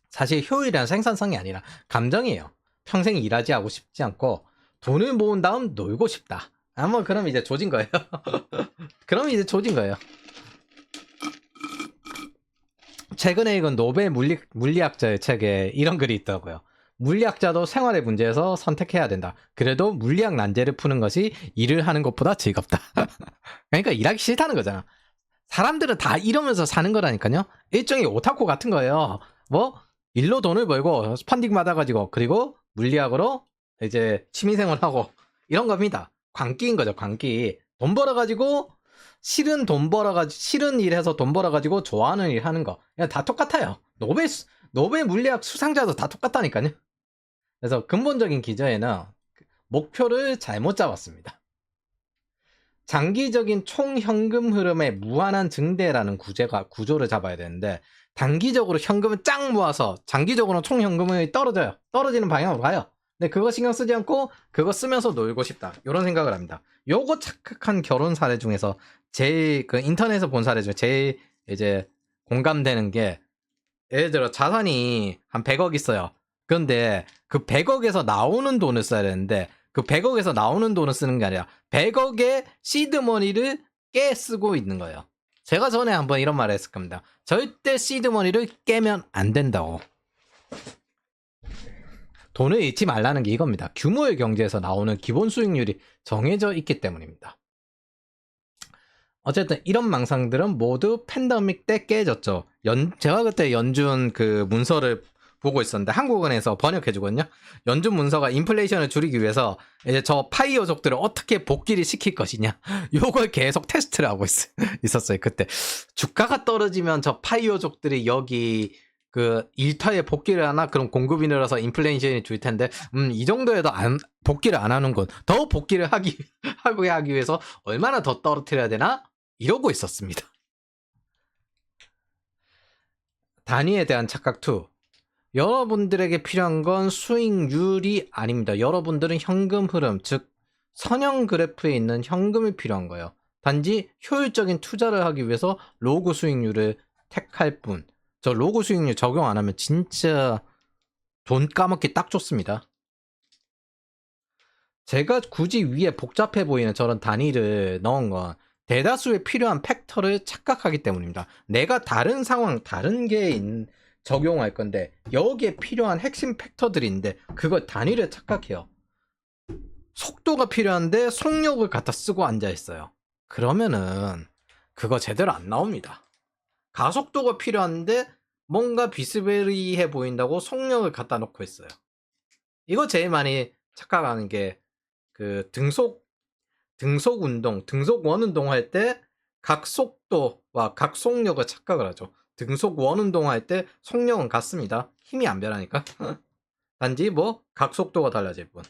Speaker 1: 사실 효율이란 생산성이 아니라 감정이에요. 평생 일하지 하고 싶지 않고 돈을 모은 다음 놀고 싶다. 아마 그럼 이제 조진 거예요. 그럼 이제 조진 거예요. 최근에 읽은 노벨 물리학자의 책에 이런 글이 있더라고요. 물리학자도 생활의 문제에서 선택해야 된다. 그래도 물리학 난제를 푸는 것이 일을 하는 것보다 즐겁다. 그러니까 일하기 싫다는 거잖아. 사람들은 다 이러면서 사는 거라니까요. 일종의 오타쿠 같은 거예요. 뭐 일로 돈을 벌고 펀딩 받아가지고 그리고 물리학으로 이제 취미생활하고 이런 겁니다. 광기인 거죠. 광기. 돈 벌어가지고 싫은 일해서 돈 벌어가지고 좋아하는 일 하는 거 그냥 다 똑같아요. 노벨 물리학 수상자도 다 똑같다니까요. 그래서 근본적인 기저에는 목표를 잘못 잡았습니다. 장기적인 총현금 흐름의 무한한 증대라는 구조를 잡아야 되는데 단기적으로 현금을 쫙 모아서 장기적으로는 총현금이 떨어져요. 떨어지는 방향으로 가요. 근데 그거 신경 쓰지 않고 그거 쓰면서 놀고 싶다. 이런 생각을 합니다. 요거 착각한 결혼 사례 중에서 제일 그 인터넷에서 본 사례 중에 제일 이제 공감되는 게 예를 들어 자산이 한 100억 있어요. 그런데 그 100억에서 나오는 돈을 써야 되는데 그 100억에서 나오는 돈을 쓰는 게 아니라 100억의 시드머니를 깨 쓰고 있는 거예요. 제가 전에 한번 이런 말을 했을 겁니다. 절대 시드머니를 깨면 안 된다고. 돈을 잃지 말라는 게 이겁니다. 규모의 경제에서 나오는 기본 수익률이 정해져 있기 때문입니다. 어쨌든 이런 망상들은 모두 팬데믹 때 깨졌죠. 제가 그때 연준 그 문서를 보고 있었는데 한국은행에서 번역해주거든요. 연준 문서가 인플레이션을 줄이기 위해서 이제 저 파이어족들을 어떻게 복귀를 시킬 것이냐 요걸 계속 테스트를 하고 있었어요. 그때 주가가 떨어지면 저 파이어족들이 여기 그 일터에 복귀를 하나? 그럼 공급이 늘어서 인플레이션이 줄 텐데 이 정도에도 복귀를 안 하는군. 더 복귀를 하기 위해서 얼마나 더 떨어뜨려야 되나? 이러고 있었습니다. 단위에 대한 착각 2. 여러분들에게 필요한 건 수익률이 아닙니다. 여러분들은 현금 흐름, 즉 선형 그래프에 있는 현금이 필요한 거예요. 단지 효율적인 투자를 하기 위해서 로그 수익률을 택할 뿐. 저 로그 수익률 적용 안 하면 진짜 돈 까먹기 딱 좋습니다. 제가 굳이 위에 복잡해 보이는 저런 단위를 넣은 건 대다수에 필요한 팩터를 착각하기 때문입니다. 내가 다른 상황, 다른 게 적용할 건데 여기에 필요한 핵심 팩터들인데 그걸 단위를 착각해요. 속도가 필요한데 속력을 갖다 쓰고 앉아있어요. 그러면은 그거 제대로 안 나옵니다. 가속도가 필요한데 뭔가 비스베리해 보인다고 속력을 갖다 놓고 있어요. 이거 제일 많이 착각하는 게 그 등속 운동, 등속 원 운동 할 때 각속도와 각속력을 착각을 하죠. 등속 원 운동 할 때 속력은 같습니다. 힘이 안 변하니까. 단지 뭐 각속도가 달라질 뿐.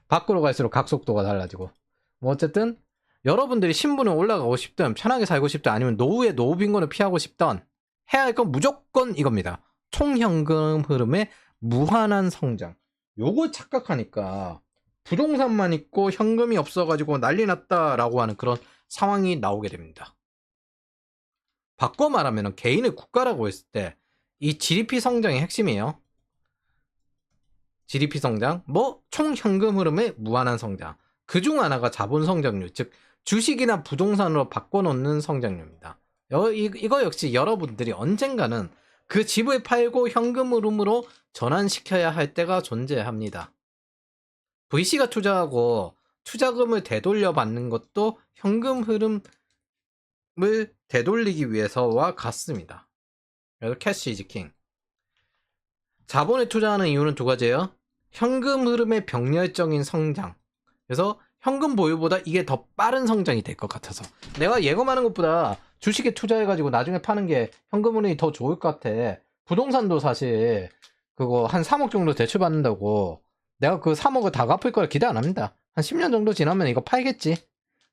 Speaker 1: 밖으로 갈수록 각속도가 달라지고. 뭐 어쨌든 여러분들이 신분을 올라가고 싶든 편하게 살고 싶든 아니면 노후의 노후 빈곤을 피하고 싶든 해야 할 건 무조건 이겁니다. 총현금 흐름의 무한한 성장. 요걸 착각하니까 부동산만 있고 현금이 없어가지고 난리 났다라고 하는 그런 상황이 나오게 됩니다. 바꿔 말하면 개인의 국가라고 했을 때 이 GDP 성장의 핵심이에요. GDP 성장, 뭐 총 현금 흐름의 무한한 성장. 그중 하나가 자본 성장률, 즉 주식이나 부동산으로 바꿔놓는 성장률입니다. 이거 역시 여러분들이 언젠가는 그 집을 팔고 현금 흐름으로 전환시켜야 할 때가 존재합니다. VC가 투자하고 투자금을 되돌려 받는 것도 현금 흐름을 되돌리기 위해서와 같습니다. 그래서 캐시 이즈 킹. 자본에 투자하는 이유는 두 가지예요. 현금 흐름의 병렬적인 성장. 그래서 현금 보유보다 이게 더 빠른 성장이 될 것 같아서. 내가 예금하는 것보다 주식에 투자해가지고 나중에 파는 게 현금 흐름이 더 좋을 것 같아. 부동산도 사실 그거 한 3억 정도 대출 받는다고 내가 그 3억을 다 갚을 걸 기대 안 합니다. 한 10년 정도 지나면 이거 팔겠지.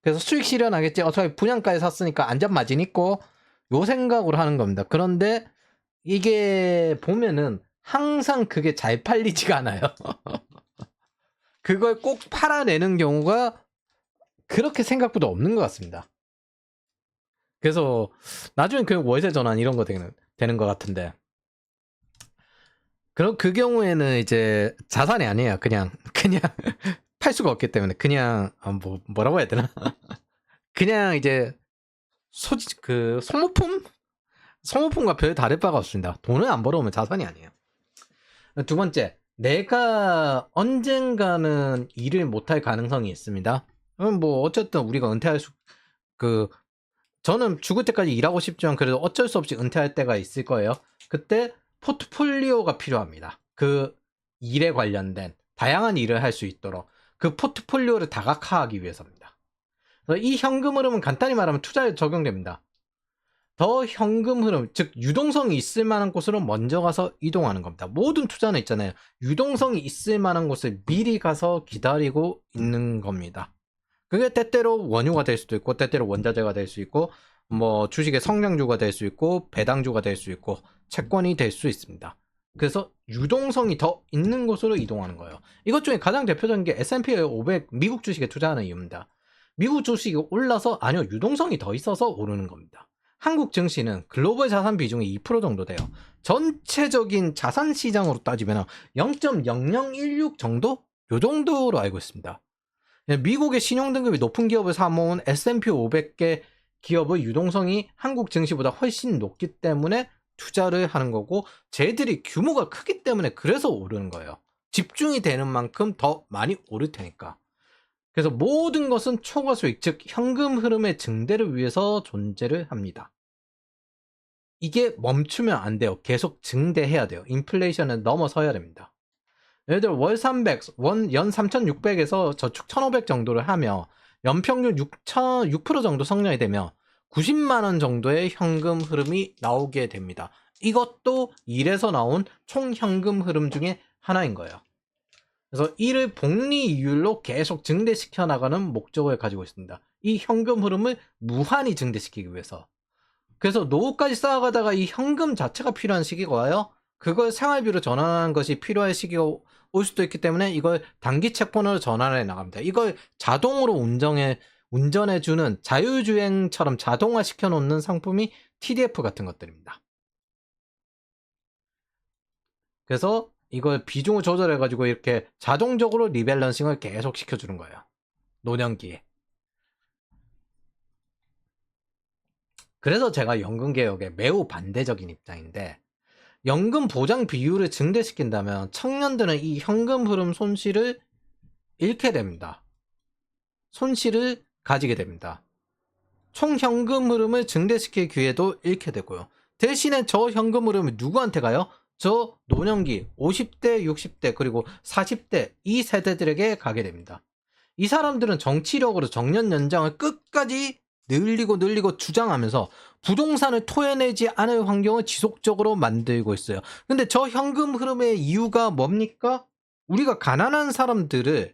Speaker 1: 그래서 수익 실현하겠지. 어차피 분양가에 샀으니까 안전 마진 있고 요 생각으로 하는 겁니다. 그런데 이게 보면은 항상 그게 잘 팔리지가 않아요. 그걸 꼭 팔아내는 경우가 그렇게 생각보다 없는 것 같습니다. 그래서 나중에 그 월세 전환 이런 거 되는 것 같은데, 그럼 그 경우에는 이제 자산이 아니에요. 그냥 팔 수가 없기 때문에 그냥 뭐라고 해야 되나? 그냥 이제 소모품과 별 다를 바가 없습니다. 돈을 안 벌어오면 자산이 아니에요. 두 번째, 내가 언젠가는 일을 못할 가능성이 있습니다. 뭐 어쨌든 우리가 저는 죽을 때까지 일하고 싶지만 그래도 어쩔 수 없이 은퇴할 때가 있을 거예요. 그때 포트폴리오가 필요합니다. 그 일에 관련된 다양한 일을 할 수 있도록 그 포트폴리오를 다각화하기 위해서입니다. 그래서 이 현금 흐름은 간단히 말하면 투자에 적용됩니다. 더 현금 흐름, 즉 유동성이 있을 만한 곳으로 먼저 가서 이동하는 겁니다. 모든 투자는 있잖아요. 유동성이 있을 만한 곳을 미리 가서 기다리고 있는 겁니다. 그게 때때로 원유가 될 수도 있고 때때로 원자재가 될 수 있고 뭐 주식의 성장주가 될 수 있고 배당주가 될 수 있고 채권이 될 수 있습니다. 그래서 유동성이 더 있는 곳으로 이동하는 거예요. 이것 중에 가장 대표적인 게 S&P 500 미국 주식에 투자하는 이유입니다. 미국 주식이 올라서 아니요, 유동성이 더 있어서 오르는 겁니다. 한국 증시는 글로벌 자산 비중이 2% 정도 돼요. 전체적인 자산 시장으로 따지면 0.0016 정도? 요 정도로 알고 있습니다. 미국의 신용등급이 높은 기업을 사모은 S&P 500개 기업의 유동성이 한국 증시보다 훨씬 높기 때문에 투자를 하는 거고, 쟤들이 규모가 크기 때문에 그래서 오르는 거예요. 집중이 되는 만큼 더 많이 오를 테니까. 그래서 모든 것은 초과 수익, 즉 현금 흐름의 증대를 위해서 존재를 합니다. 이게 멈추면 안 돼요. 계속 증대해야 돼요. 인플레이션은 넘어서야 됩니다. 예를 들어 월 300, 연 3,600에서 저축 1,500 정도를 하며 연평균 6% 정도 성장이 되면 90만 원 정도의 현금 흐름이 나오게 됩니다. 이것도 일에서 나온 총 현금 흐름 중에 하나인 거예요. 그래서 이를 복리 이율로 계속 증대시켜 나가는 목적을 가지고 있습니다. 이 현금 흐름을 무한히 증대시키기 위해서. 그래서 노후까지 쌓아가다가 이 현금 자체가 필요한 시기가 와요. 그걸 생활비로 전환하는 것이 필요할 시기가 올 수도 있기 때문에 이걸 단기 채권으로 전환해 나갑니다. 이걸 자동으로 운전해주는 자율주행처럼 자동화 시켜놓는 상품이 TDF 같은 것들입니다. 그래서 이걸 비중을 조절해가지고 이렇게 자동적으로 리밸런싱을 계속 시켜주는 거예요. 노년기에. 그래서 제가 연금개혁에 매우 반대적인 입장인데, 연금 보장 비율을 증대시킨다면 청년들은 이 현금 흐름 손실을 잃게 됩니다. 손실을 가지게 됩니다. 총 현금 흐름을 증대시킬 기회도 잃게 되고요. 대신에 저 현금 흐름이 누구한테 가요? 저 노년기 50대, 60대 그리고 40대 이 세대들에게 가게 됩니다. 이 사람들은 정치력으로 정년 연장을 끝까지 늘리고 주장하면서 부동산을 토해내지 않을 환경을 지속적으로 만들고 있어요. 근데 저 현금 흐름의 이유가 뭡니까? 우리가 가난한 사람들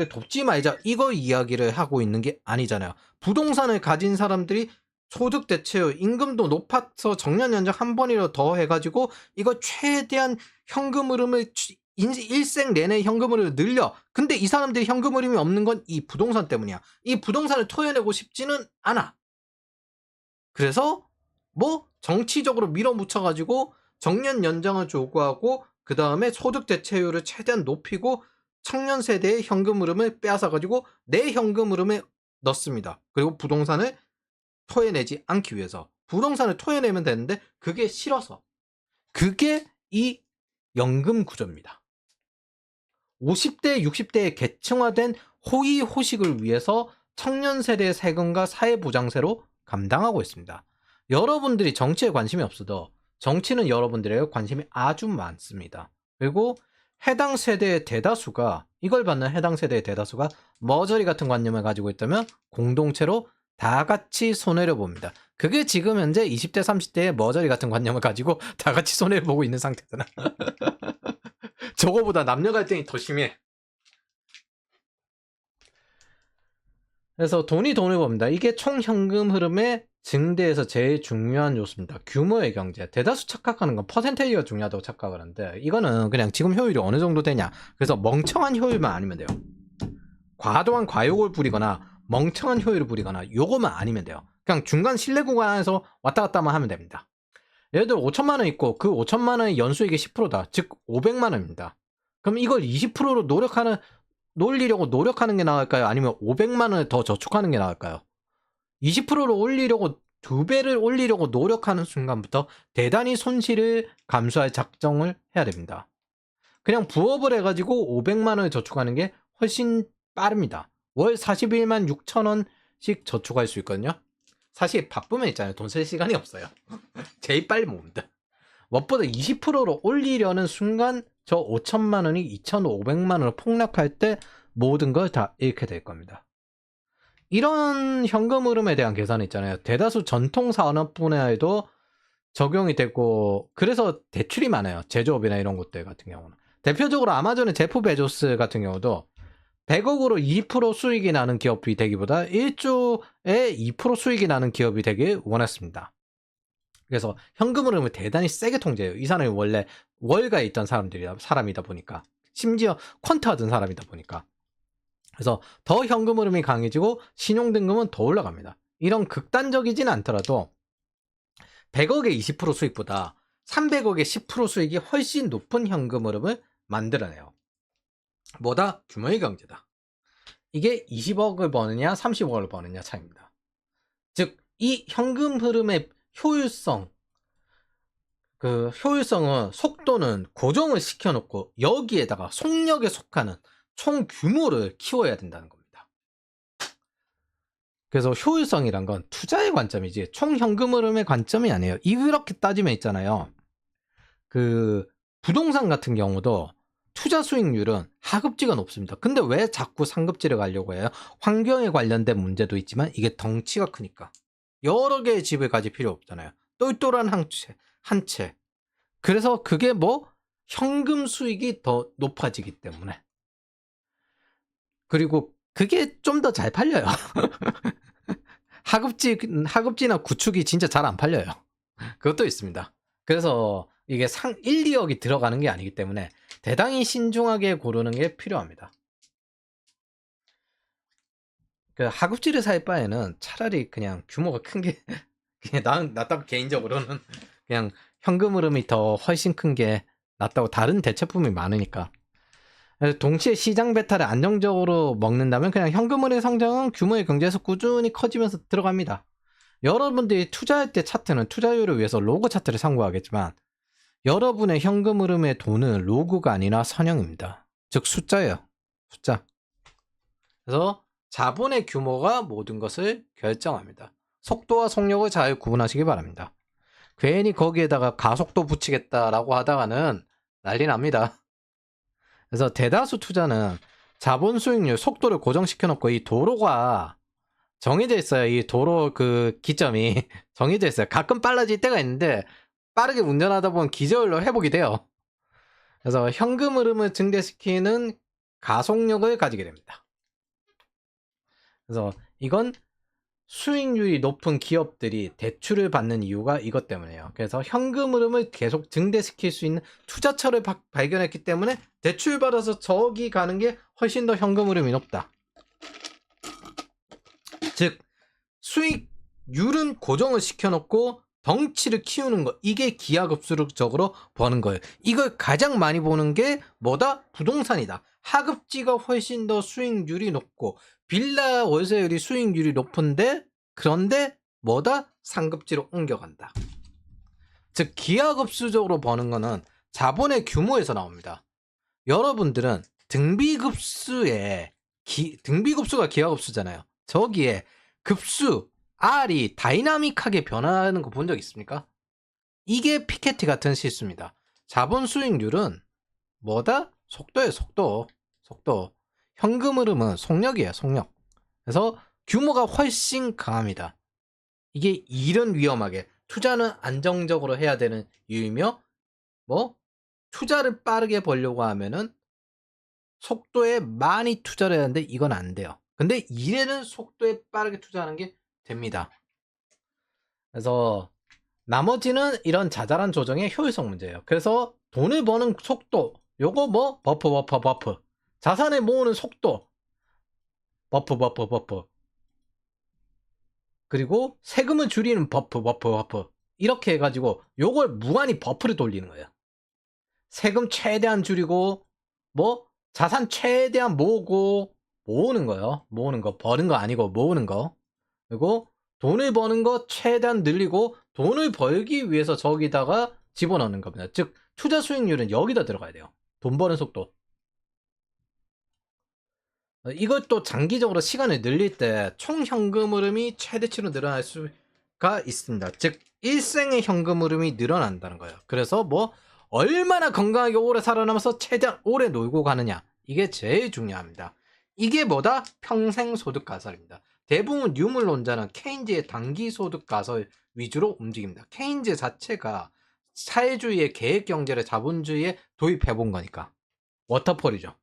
Speaker 1: 돕지 말자, 이거 이야기를 하고 있는 게 아니잖아요. 부동산을 가진 사람들이 소득 대체율, 임금도 높아서 정년 연장 한 번이라도 더 해가지고 이거 최대한 현금 흐름을 일생 내내 현금 흐름을 늘려. 근데 이 사람들이 현금 흐름이 없는 건 이 부동산 때문이야. 이 부동산을 토해내고 싶지는 않아. 그래서 뭐 정치적으로 밀어붙여가지고 정년 연장을 요구하고 그 다음에 소득 대체율을 최대한 높이고 청년 세대의 현금 흐름을 빼앗아가지고 내 현금 흐름에 넣습니다. 그리고 부동산을 토해내지 않기 위해서. 부동산을 토해내면 되는데 그게 싫어서. 그게 이 연금 구조입니다. 50대, 60대의 계층화된 호의호식을 위해서 청년 세대의 세금과 사회보장세로 감당하고 있습니다. 여러분들이 정치에 관심이 없어도 정치는 여러분들에게 관심이 아주 많습니다. 그리고 해당 세대의 대다수가, 이걸 받는 해당 세대의 대다수가 머저리 같은 관념을 가지고 있다면 공동체로 다 같이 손해를 봅니다. 그게 지금 현재 20대, 30대의 머저리 같은 관념을 가지고 다 같이 손해를 보고 있는 상태잖아. 저거보다 남녀 갈등이 더 심해. 그래서 돈을 봅니다. 이게 총 현금 흐름의 증대에서 제일 중요한 요소입니다. 규모의 경제. 대다수 착각하는 건 퍼센테이지가 중요하다고 착각을 하는데 이거는 그냥 지금 효율이 어느 정도 되냐. 그래서 멍청한 효율만 아니면 돼요. 과도한 과욕을 부리거나 멍청한 효율을 부리거나 요거만 아니면 돼요. 그냥 중간 신뢰 구간에서 왔다 갔다만 하면 됩니다. 예를 들어 5천만 원 있고 그 5천만 원의 연수익이 10%다. 즉 500만 원입니다. 그럼 이걸 20%로 놀리려고 노력하는 게 나을까요? 아니면 500만 원을 더 저축하는 게 나을까요? 20%를 올리려고 2배를 올리려고 노력하는 순간부터 대단히 손실을 감수할 작정을 해야 됩니다. 그냥 부업을 해가지고 500만 원을 저축하는 게 훨씬 빠릅니다. 월 41만 6천 원씩 저축할 수 있거든요. 사실 바쁘면 있잖아요. 돈 쓸 시간이 없어요. 제일 빨리 모읍니다. 무엇보다 20%로 올리려는 순간 저 5천만 원이 2,500만 원으로 폭락할 때 모든 걸 다 잃게 될 겁니다. 이런 현금 흐름에 대한 계산이 있잖아요. 대다수 전통 산업 분야에도 적용이 되고 그래서 대출이 많아요. 제조업이나 이런 곳들 같은 경우는. 대표적으로 아마존의 제프 베조스 같은 경우도 100억으로 2% 수익이 나는 기업이 되기보다 1조에 2% 수익이 나는 기업이 되길 원했습니다. 그래서 현금 흐름을 대단히 세게 통제해요. 이 사람이 원래 월가에 있던 사람이다 보니까. 심지어 퀀트 하던 사람이다 보니까. 그래서 더 현금 흐름이 강해지고 신용등급은 더 올라갑니다. 이런 극단적이진 않더라도 100억의 20% 수익보다 300억의 10% 수익이 훨씬 높은 현금 흐름을 만들어내요. 뭐다? 규모의 경제다. 이게 20억을 버느냐 30억을 버느냐 차이입니다. 즉 이 현금 흐름의 효율성은 속도는 고정을 시켜놓고 여기에다가 속력에 속하는 총 규모를 키워야 된다는 겁니다. 그래서 효율성이란 건 투자의 관점이지 총 현금 흐름의 관점이 아니에요. 이렇게 따지면 있잖아요. 그 부동산 같은 경우도 투자 수익률은 하급지가 높습니다. 근데 왜 자꾸 상급지를 가려고 해요? 환경에 관련된 문제도 있지만 이게 덩치가 크니까. 여러 개의 집을 가질 필요 없잖아요. 똘똘한 한 채. 그래서 그게 현금 수익이 더 높아지기 때문에. 그리고 그게 좀 더 잘 팔려요. 하급지나 구축이 진짜 잘 안 팔려요. 그것도 있습니다. 그래서 이게 1, 2억이 들어가는 게 아니기 때문에 대단히 신중하게 고르는 게 필요합니다. 그 하급지를 살 바에는 차라리 그냥 규모가 큰 게 그냥 낫다고 개인적으로는 그냥 현금 흐름이 더 훨씬 큰 게 낫다고. 다른 대체품이 많으니까. 동시에 시장 베타를 안정적으로 먹는다면 그냥 현금 흐름의 성장은 규모의 경제에서 꾸준히 커지면서 들어갑니다. 여러분들이 투자할 때 차트는 투자율을 위해서 로그 차트를 참고하겠지만 여러분의 현금 흐름의 돈은 로그가 아니라 선형입니다. 즉 숫자예요. 숫자. 그래서 자본의 규모가 모든 것을 결정합니다. 속도와 속력을 잘 구분하시기 바랍니다. 괜히 거기에다가 가속도 붙이겠다라고 하다가는 난리 납니다. 그래서 대다수 투자는 자본 수익률, 속도를 고정시켜 놓고 이 도로가 정해져 있어요. 이 도로 그 기점이 정해져 있어요. 가끔 빨라질 때가 있는데 빠르게 운전하다 보면 기저율로 회복이 돼요. 그래서 현금 흐름을 증대시키는 가속력을 가지게 됩니다. 그래서 이건 수익률이 높은 기업들이 대출을 받는 이유가 이것 때문이에요. 그래서 현금 흐름을 계속 증대시킬 수 있는 투자처를 발견했기 때문에 대출 받아서 저기 가는 게 훨씬 더 현금 흐름이 높다. 즉 수익률은 고정을 시켜놓고 덩치를 키우는 거, 이게 기하급수적으로 버는 거예요. 이걸 가장 많이 보는 게 뭐다? 부동산이다. 하급지가 훨씬 더 수익률이 높고 빌라 월세율이 수익률이 높은데, 그런데 뭐다? 상급지로 옮겨간다. 즉 기하급수적으로 버는 거는 자본의 규모에서 나옵니다. 여러분들은 등비급수가 기하급수잖아요. 저기에 급수 R이 다이나믹하게 변하는 거 본 적 있습니까? 이게 피케티 같은 실수입니다. 자본 수익률은 뭐다? 속도예요, 속도. 현금 흐름은 속력이에요, 속력. 그래서 규모가 훨씬 강합니다. 이게 일은 위험하게, 투자는 안정적으로 해야 되는 이유이며, 투자를 빠르게 벌려고 하면은 속도에 많이 투자를 해야 하는데 이건 안 돼요. 근데 일에는 속도에 빠르게 투자하는 게 됩니다. 그래서 나머지는 이런 자잘한 조정의 효율성 문제예요. 그래서 돈을 버는 속도, 요거 버프. 자산을 모으는 속도, 버프. 그리고 세금을 줄이는 버프. 이렇게 해가지고 요걸 무한히 버프를 돌리는 거예요. 세금 최대한 줄이고, 자산 최대한 모으는 거요. 모으는 거, 버는 거 아니고 모으는 거. 그리고 돈을 버는 거 최대한 늘리고 돈을 벌기 위해서 저기다가 집어넣는 겁니다. 즉 투자 수익률은 여기다 들어가야 돼요. 돈 버는 속도. 이것도 장기적으로 시간을 늘릴 때 총 현금 흐름이 최대치로 늘어날 수가 있습니다. 즉 일생의 현금 흐름이 늘어난다는 거예요. 그래서 얼마나 건강하게 오래 살아남아서 최대한 오래 놀고 가느냐, 이게 제일 중요합니다. 이게 뭐다? 평생 소득 가설입니다. 대부분 유물론자는 케인즈의 단기 소득 가설 위주로 움직입니다. 케인즈 자체가 사회주의의 계획 경제를 자본주의에 도입해 본 거니까. 워터폴이죠.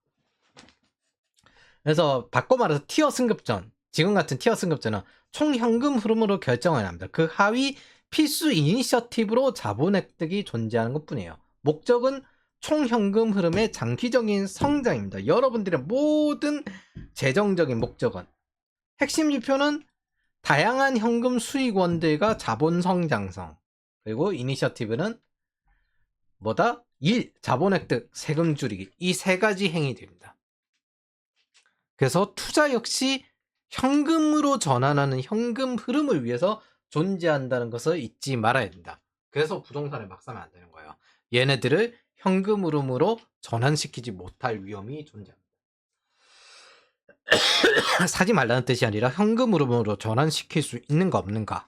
Speaker 1: 그래서 바꿔 말해서 티어 승급전, 지금 같은 티어 승급전은 총 현금 흐름으로 결정을 합니다. 그 하위 필수 이니셔티브로 자본 획득이 존재하는 것뿐이에요. 목적은 총 현금 흐름의 장기적인 성장입니다. 여러분들의 모든 재정적인 목적은, 핵심 지표는 다양한 현금 수익원들과 자본 성장성, 그리고 이니셔티브는 뭐다? 자본 획득, 세금 줄이기, 이 세 가지 행위들입니다. 그래서 투자 역시 현금으로 전환하는 현금 흐름을 위해서 존재한다는 것을 잊지 말아야 된다. 그래서 부동산을 막 사면 안 되는 거예요. 얘네들을 현금 흐름으로 전환시키지 못할 위험이 존재합니다. 사지 말라는 뜻이 아니라 현금 흐름으로 전환시킬 수 있는가 없는가,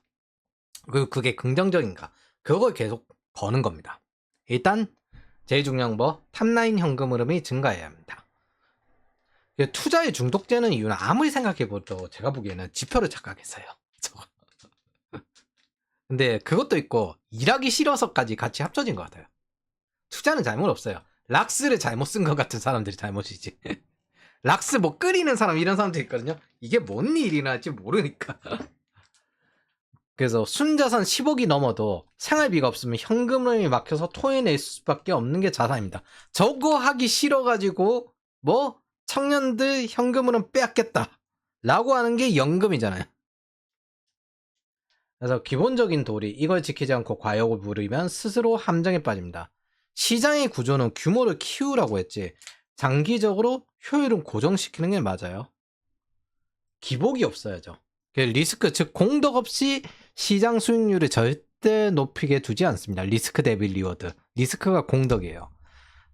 Speaker 1: 그리고 그게 긍정적인가, 그걸 계속 거는 겁니다. 일단 제일 중요한 탑라인 현금 흐름이 증가해야 합니다. 투자에 중독되는 이유는 아무리 생각해봐도 제가 보기에는 지표를 착각했어요. 근데 그것도 있고 일하기 싫어서까지 같이 합쳐진 것 같아요. 투자는 잘못 없어요. 락스를 잘못 쓴 것 같은 사람들이 잘못이지. 락스 끓이는 사람, 이런 사람들 있거든요. 이게 뭔 일이나 할지 모르니까. 그래서 순자산 10억이 넘어도 생활비가 없으면 현금흐름이 막혀서 토해낼 수밖에 없는 게 자산입니다. 저거 하기 싫어가지고 청년들 현금으로 빼앗겠다 라고 하는 게 연금이잖아요. 그래서 기본적인 도리, 이걸 지키지 않고 과욕을 부리면 스스로 함정에 빠집니다. 시장의 구조는 규모를 키우라고 했지 장기적으로 효율은 고정시키는 게 맞아요. 기복이 없어야죠. 리스크, 즉 공덕 없이 시장 수익률을 절대 높이게 두지 않습니다. 리스크 대비 리워드, 리스크가 공덕이에요.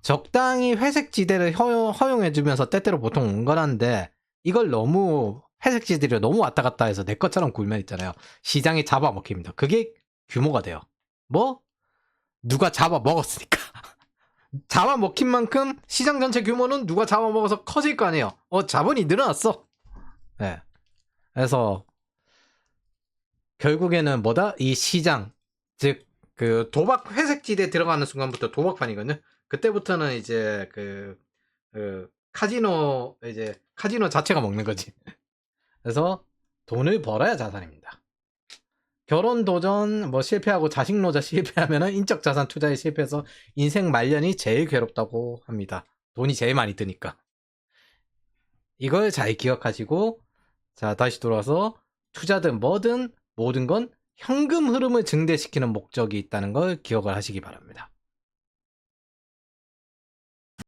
Speaker 1: 적당히 회색지대를 허용해주면서 때때로 보통 온건한데, 이걸 너무 회색지대를 너무 왔다 갔다 해서 내 것처럼 굴면 있잖아요. 시장이 잡아먹힙니다. 그게 규모가 돼요. 누가 잡아먹었으니까. 잡아먹힌 만큼 시장 전체 규모는 누가 잡아먹어서 커질 거 아니에요. 자본이 늘어났어. 네. 그래서 결국에는 이 시장, 즉 그 도박 회색지대에 들어가는 순간부터 도박판이거든요. 그때부터는 이제 카지노 자체가 먹는 거지. 그래서 돈을 벌어야 자산입니다. 결혼 도전 뭐 실패하고 자식 노자 실패하면은 인적 자산 투자에 실패해서 인생 말년이 제일 괴롭다고 합니다. 돈이 제일 많이 드니까. 이걸 잘 기억하시고, 자, 다시 돌아서 투자든 뭐든 모든 건 현금 흐름을 증대시키는 목적이 있다는 걸 기억을 하시기 바랍니다.